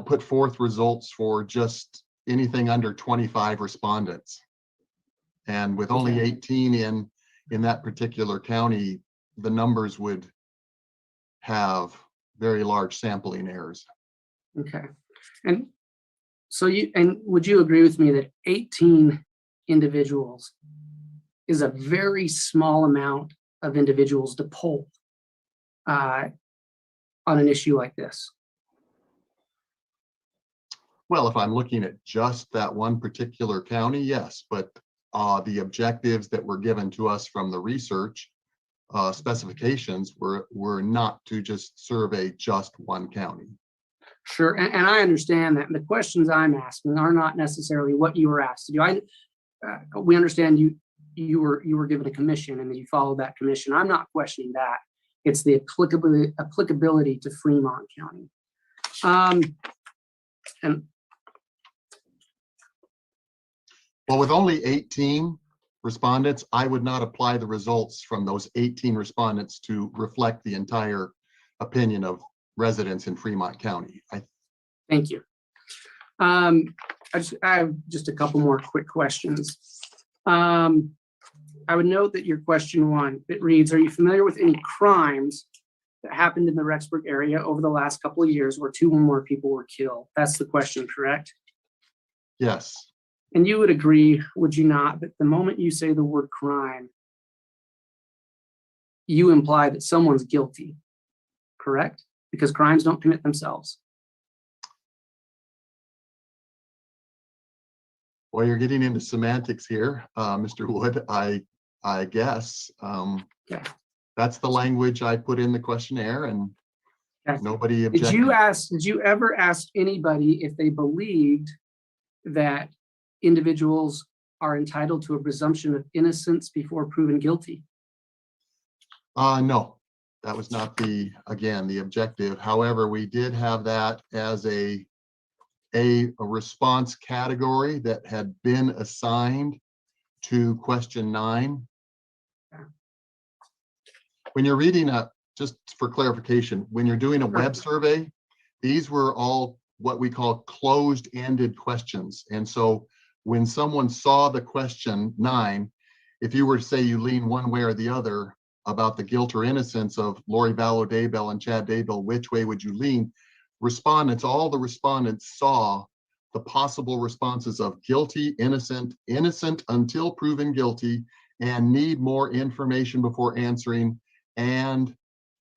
put forth results for just anything under 25 respondents. And with only 18 in that particular county, the numbers would have very large sampling errors. Okay. And so would you agree with me that 18 individuals is a very small amount of individuals to poll on an issue like this? Well, if I'm looking at just that one particular county, yes, but the objectives that were given to us from the research specifications were not to just survey just one county. Sure, and I understand that. And the questions I'm asking are not necessarily what you were asked to do. We understand you were given a commission and that you followed that commission. I'm not questioning that. It's the applicability to Fremont County. And well, with only 18 respondents, I would not apply the results from those 18 respondents to reflect the entire opinion of residents in Fremont County. thank you. I have just a couple more quick questions. I would note that your question 1, it reads, are you familiar with any crimes that happened in the Rexburg area over the last couple of years where 2 or more people were killed? That's the question, correct? Yes, And you would agree, would you not, that the moment you say the word crime, you imply that someone's guilty, correct? Because crimes don't commit themselves. well, you're getting into semantics here, Mr. Wood. I guess Okay. that's the language I put in the questionnaire, and Okay. nobody Did objected. did you ever ask anybody if they believed that individuals are entitled to a presumption of innocence before proven guilty? No, that was not the objective. However, we did have that as a response category that had been assigned to question 9. When you're reading just for clarification, when you're doing a web survey, these were all what we call closed-ended questions. And so when someone saw the question 9, if you were to say you lean one way or the other, about the guilt or innocence of Lori Vallow Daybell and Chad Daybell, which way would you lean? All the respondents saw the possible responses of guilty, innocent, innocent until proven guilty, and need more information before answering. And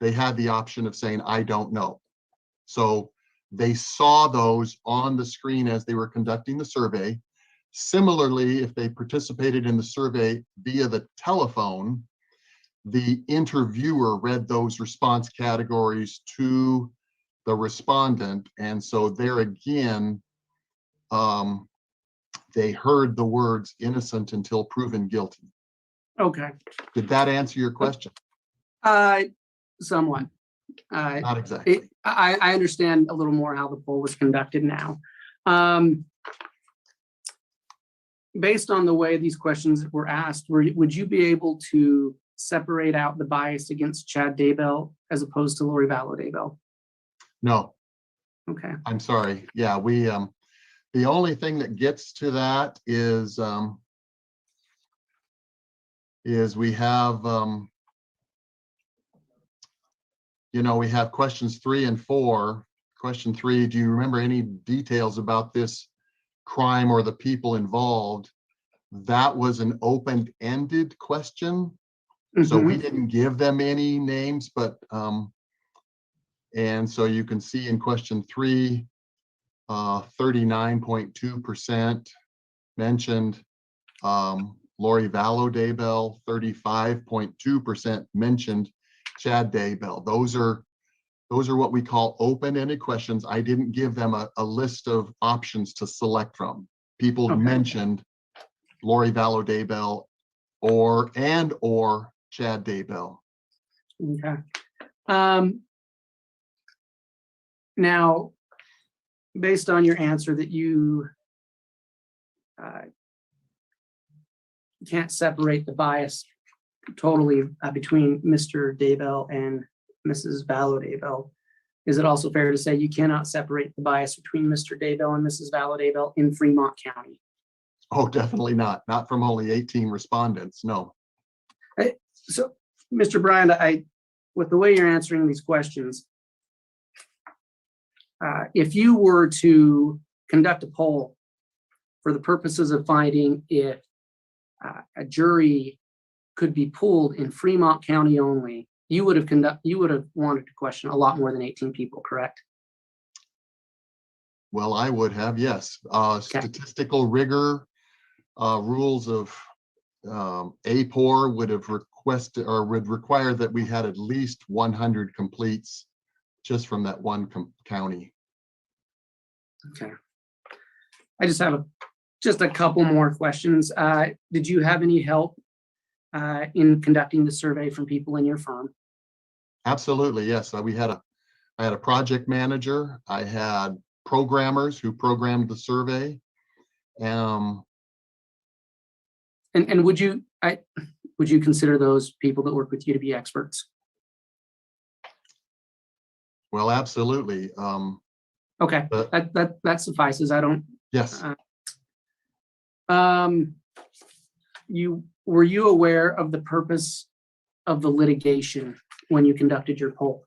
they had the option of saying, I don't know. So they saw those on the screen as they were conducting the survey. Similarly, if they participated in the survey via the telephone, the interviewer read those response categories to the respondent. And so there again, they heard the words innocent until proven guilty. Okay. Did that answer your question? Somewhat. Not exactly. I understand a little more how the poll was conducted now. Based on the way these questions were asked, would you be able to separate out the bias against Chad Daybell as opposed to Lori Vallow Daybell? No, Okay. I'm sorry. Yeah, the only thing that gets to that is we have, we have questions 3 and 4. Question 3, do you remember any details about this crime or the people involved? That was an open-ended question. So we didn't give them any names, but, and so you can see in question 3, 39.2% mentioned Lori Vallow Daybell, 35.2% mentioned Chad Daybell. Those are what we call open-ended questions. I didn't give them a list of options to select from. People mentioned Lori Vallow Daybell or Chad Daybell. Okay. Now, based on your answer that you can't separate the bias totally between Mr. Daybell and Mrs. Vallow Daybell, is it also fair to say you cannot separate the bias between Mr. Daybell and Mrs. Vallow Daybell in Fremont County? Oh, definitely not. Not from only 18 respondents, no. So, Mr. Bryant, with the way you're answering these questions, if you were to conduct a poll for the purposes of finding if a jury could be pooled in Fremont County only, you would have wanted to question a lot more than 18 people, correct? Well, I would have, yes. Statistical rigor, rules of APOR would have requested or would require that we had at least 100 completes just from that one county. Okay. I just have just a couple more questions. Did you have any help in conducting the survey from people in your firm? Absolutely, yes. I had a project manager. I had programmers who programmed the survey. And would you consider those people that work with you to be experts? Well, absolutely. Okay, that suffices. I don't. Yes. Were you aware of the purpose of the litigation when you conducted your poll?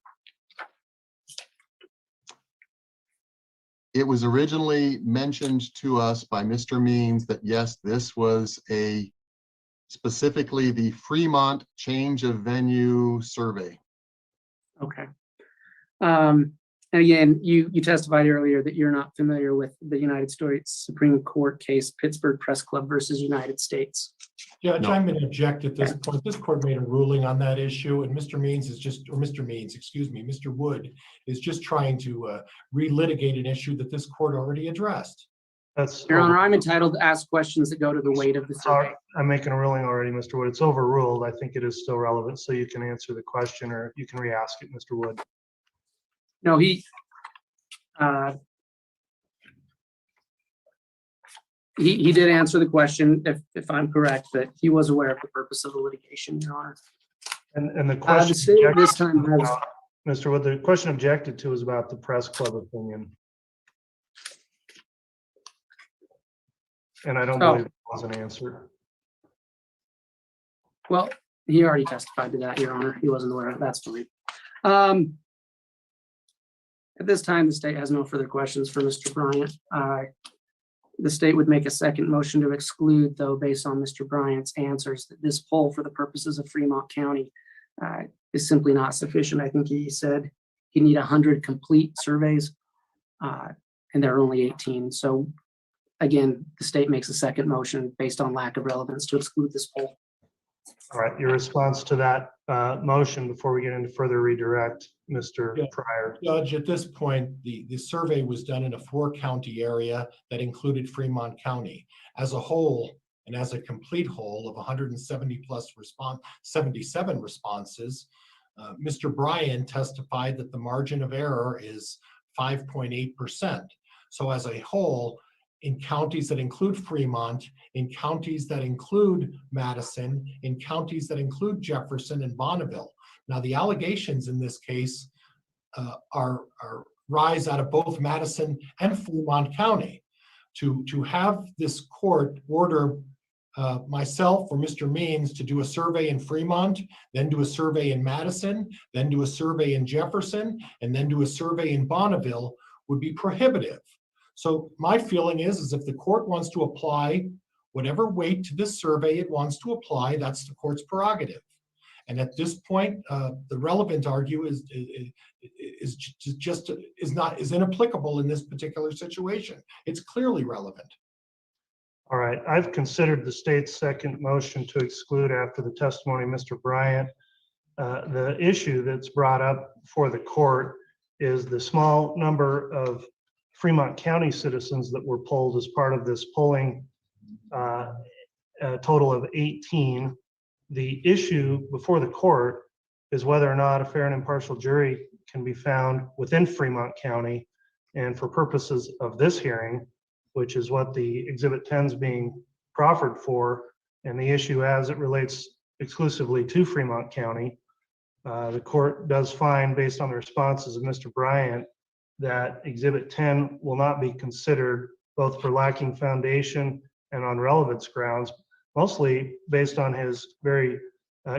It was originally mentioned to us by Mr. Means that yes, this was specifically the Fremont change of venue survey. Okay. And again, you testified earlier that you're not familiar with the United States Supreme Court case, Pittsburgh Press Club versus United States. Judge, No. I'm going to object at this point. This court made a ruling on that issue, and Mr. Wood is just trying to relitigate an issue that this court already addressed. Your Honor, I'm entitled to ask questions that go to the weight of the survey. I'm making a ruling already, Mr. Wood. It's overruled. I think it is still relevant, so you can answer the question or you can re-ask it, Mr. Wood. No, he did answer the question, if I'm correct, that he was aware of the purpose of the litigation, Your Honor. And the question The state this time has, Mr. Wood, the question objected to is about the press club opinion. And I don't believe it was an answer. well, He already testified to that, Your Honor. He wasn't aware of it. That's fine. At this time, the state has no further questions for Mr. Bryant. The state would make a second motion to exclude, though, based on Mr. Bryant's answers, that this poll for the purposes of Fremont County is simply not sufficient. I think he said he need 100 complete surveys, and there are only 18. So again, the state makes a second motion based on lack of relevance to exclude this poll. All right, your response to that motion before we get into further redirect, Mr. Yeah. Pryor. Judge, at this point, the survey was done in a 4-county area that included Fremont County. As a whole, and as a complete whole of 170 plus 77 responses, Mr. Bryan testified that the margin of error is 5.8%. So as a whole, in counties that include Fremont, in counties that include Madison, in counties that include Jefferson and Bonneville. Now, the allegations in this case rise out of both Madison and Fremont County. To have this court order myself or Mr. Means to do a survey in Fremont, then do a survey in Madison, then do a survey in Jefferson, and then do a survey in Bonneville would be prohibitive. So my feeling is if the court wants to apply whatever weight to this survey it wants to apply, that's the court's prerogative. And at this point, the relevant argument is inapplicable in this particular situation. It's clearly relevant. All right, I've considered the state's second motion to exclude after the testimony of Mr. Bryant. The issue that's brought up for the court is the small number of Fremont County citizens that were polled as part of this polling, a total of 18. The issue before the court is whether or not a fair and impartial jury can be found within Fremont County. And for purposes of this hearing, which is what the Exhibit 10 is being proffered for, and the issue as it relates exclusively to Fremont County, the court does find, based on the responses of Mr. Bryant, that Exhibit 10 will not be considered both for lacking foundation and on relevance grounds, mostly based on his very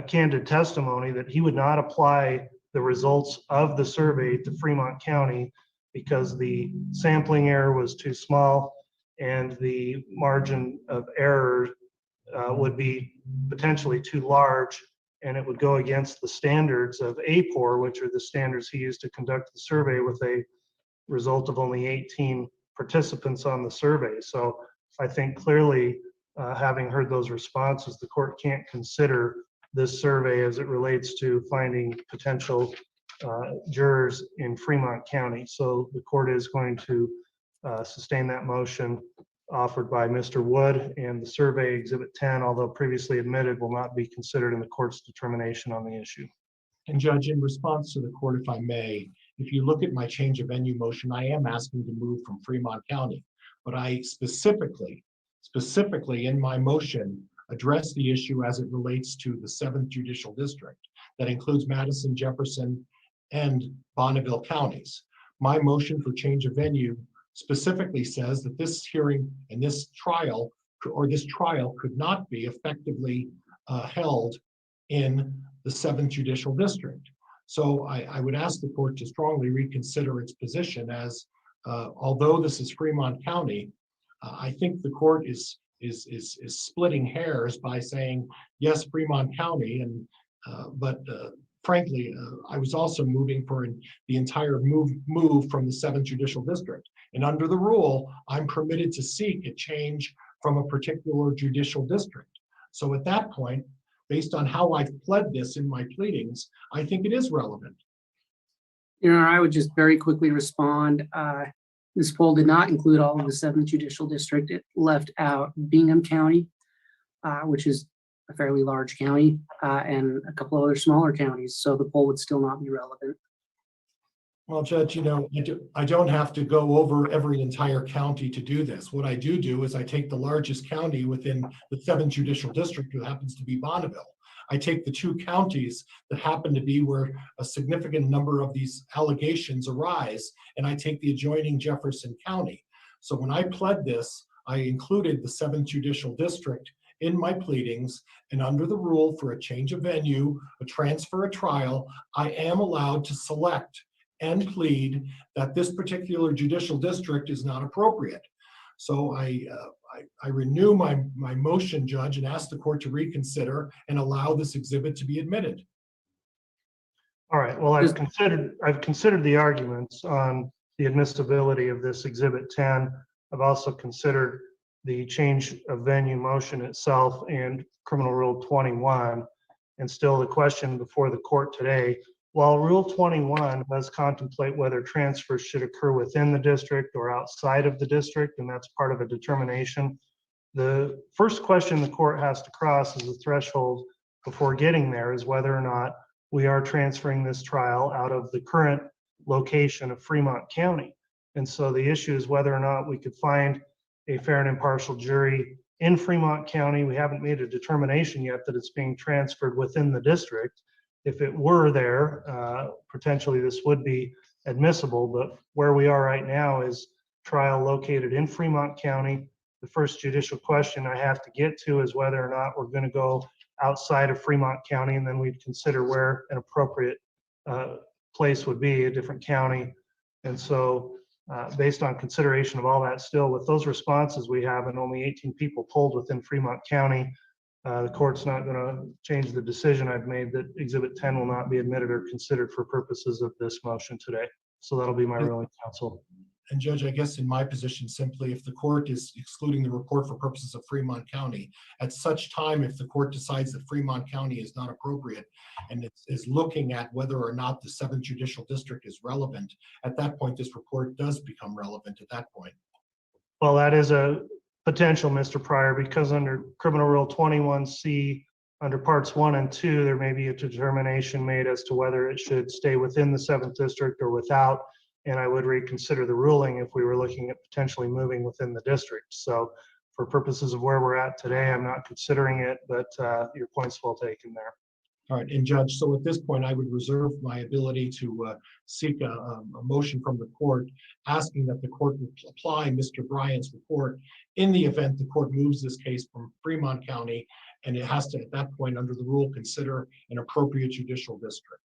candid testimony that he would not apply the results of the survey to Fremont County because the sampling error was too small and the margin of error would be potentially too large, and it would go against the standards of APOR, which are the standards he used to conduct the survey with a result of only 18 participants on the survey. So I think clearly, having heard those responses, the court can't consider this survey as it relates to finding potential jurors in Fremont County. So the court is going to sustain that motion offered by Mr. Wood, and the survey Exhibit 10, although previously admitted, will not be considered in the court's determination on the issue. And Judge, in response to the court, if I may, if you look at my change of venue motion, I am asking to move from Fremont County, but I specifically in my motion address the issue as it relates to the 7th Judicial District that includes Madison, Jefferson, and Bonneville counties. My motion for change of venue specifically says that this hearing and this trial could not be effectively held in the 7th Judicial District. So I would ask the court to strongly reconsider its position as, although this is Fremont County, I think the court is splitting hairs by saying, yes, Fremont County, and but frankly, I was also moving for the entire move from the 7th Judicial District. And under the rule, I'm permitted to seek a change from a particular judicial district. So at that point, based on how I've pled this in my pleadings, I think it is relevant. Your Honor, I would just very quickly respond. This poll did not include all of the 7th Judicial District. It left out Bingham County, which is a fairly large county, and a couple other smaller counties. So the poll would still not be relevant. Well, Judge, you know, I don't have to go over every entire county to do this. What I do is I take the largest county within the 7th Judicial District, who happens to be Bonneville. I take the 2 counties that happen to be where a significant number of these allegations arise, and I take the adjoining Jefferson County. So when I pled this, I included the 7th Judicial District in my pleadings, and under the rule for a change of venue, a transfer, a trial, I am allowed to select and plead that this particular judicial district is not appropriate. So I renew my motion, Judge, and ask the court to reconsider and allow this exhibit to be admitted. All right, well, I've considered the arguments on the admissibility of this Exhibit 10. I've also considered the change of venue motion itself and Criminal Rule 21. And still the question before the court today, while Rule 21 does contemplate whether transfers should occur within the district or outside of the district, and that's part of a determination, the first question the court has to cross as a threshold before getting there is whether or not we are transferring this trial out of the current location of Fremont County. And so the issue is whether or not we could find a fair and impartial jury in Fremont County. We haven't made a determination yet that it's being transferred within the district. If it were there, potentially this would be admissible, but where we are right now is trial located in Fremont County. The first judicial question I have to get to is whether or not we're going to go outside of Fremont County, and then we'd consider where an appropriate place would be, a different county. And so based on consideration of all that, still with those responses we have and only 18 people polled within Fremont County, the court's not going to change the decision I've made that Exhibit 10 will not be admitted or considered for purposes of this motion today. So that'll be my ruling, counsel. And Judge, I guess in my position, simply if the court is excluding the report for purposes of Fremont County, at such time, if the court decides that Fremont County is not appropriate and it is looking at whether or not the 7th Judicial District is relevant, at that point, this report does become relevant at that point. Well, that is a potential, Mr. Pryor, because under Criminal Rule 21C, under Parts 1 and 2, there may be a determination made as to whether it should stay within the 7th District or without. And I would reconsider the ruling if we were looking at potentially moving within the district. So for purposes of where we're at today, I'm not considering it, but your point's well taken there. All right, and Judge, so at this point, I would reserve my ability to seek a motion from the court asking that the court would apply Mr. Bryant's report in the event the court moves this case from Fremont County, and it has to, at that point, under the rule, consider an appropriate judicial district.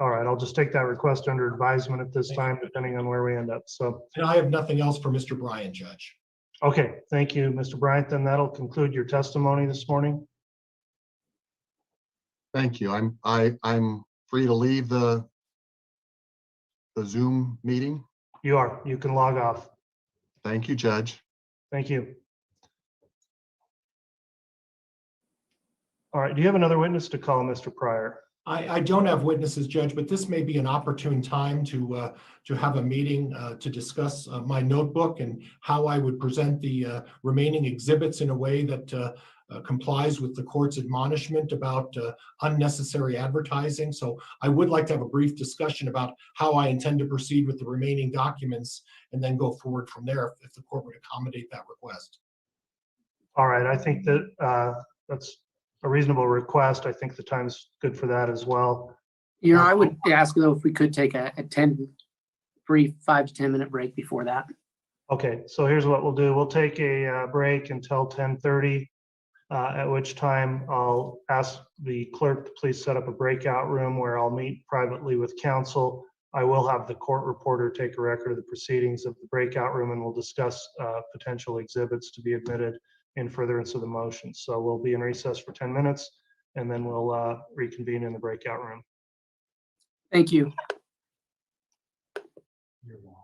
All right, I'll just take that request under advisement at this time, depending on where we end up. So, and I have nothing else for Mr. Bryant, Judge. Okay, thank you, Mr. Bryant. Then that'll conclude your testimony this morning. Thank you. I'm free to leave the Zoom meeting. You are. You can log off. Thank you, Judge. Thank you. All right. Do you have another witness to call, Mr. Pryor? I don't have witnesses, Judge, but this may be an opportune time to have a meeting to discuss my notebook and how I would present the remaining exhibits in a way that complies with the court's admonishment about unnecessary advertising. So I would like to have a brief discussion about how I intend to proceed with the remaining documents and then go forward from there if the court would accommodate that request. All right. I think that that's a reasonable request. I think the time's good for that as well. You know, I would ask though if we could take a brief 5 to 10 minute break before that. Okay, so here's what we'll do. We'll take a break until 10:30, at which time I'll ask the clerk to please set up a breakout room where I'll meet privately with counsel. I will have the court reporter take a record of the proceedings of the breakout room, and we'll discuss potential exhibits to be admitted in furtherance of the motion. So we'll be in recess for 10 minutes, and then we'll reconvene in the breakout room. Thank you. You're welcome.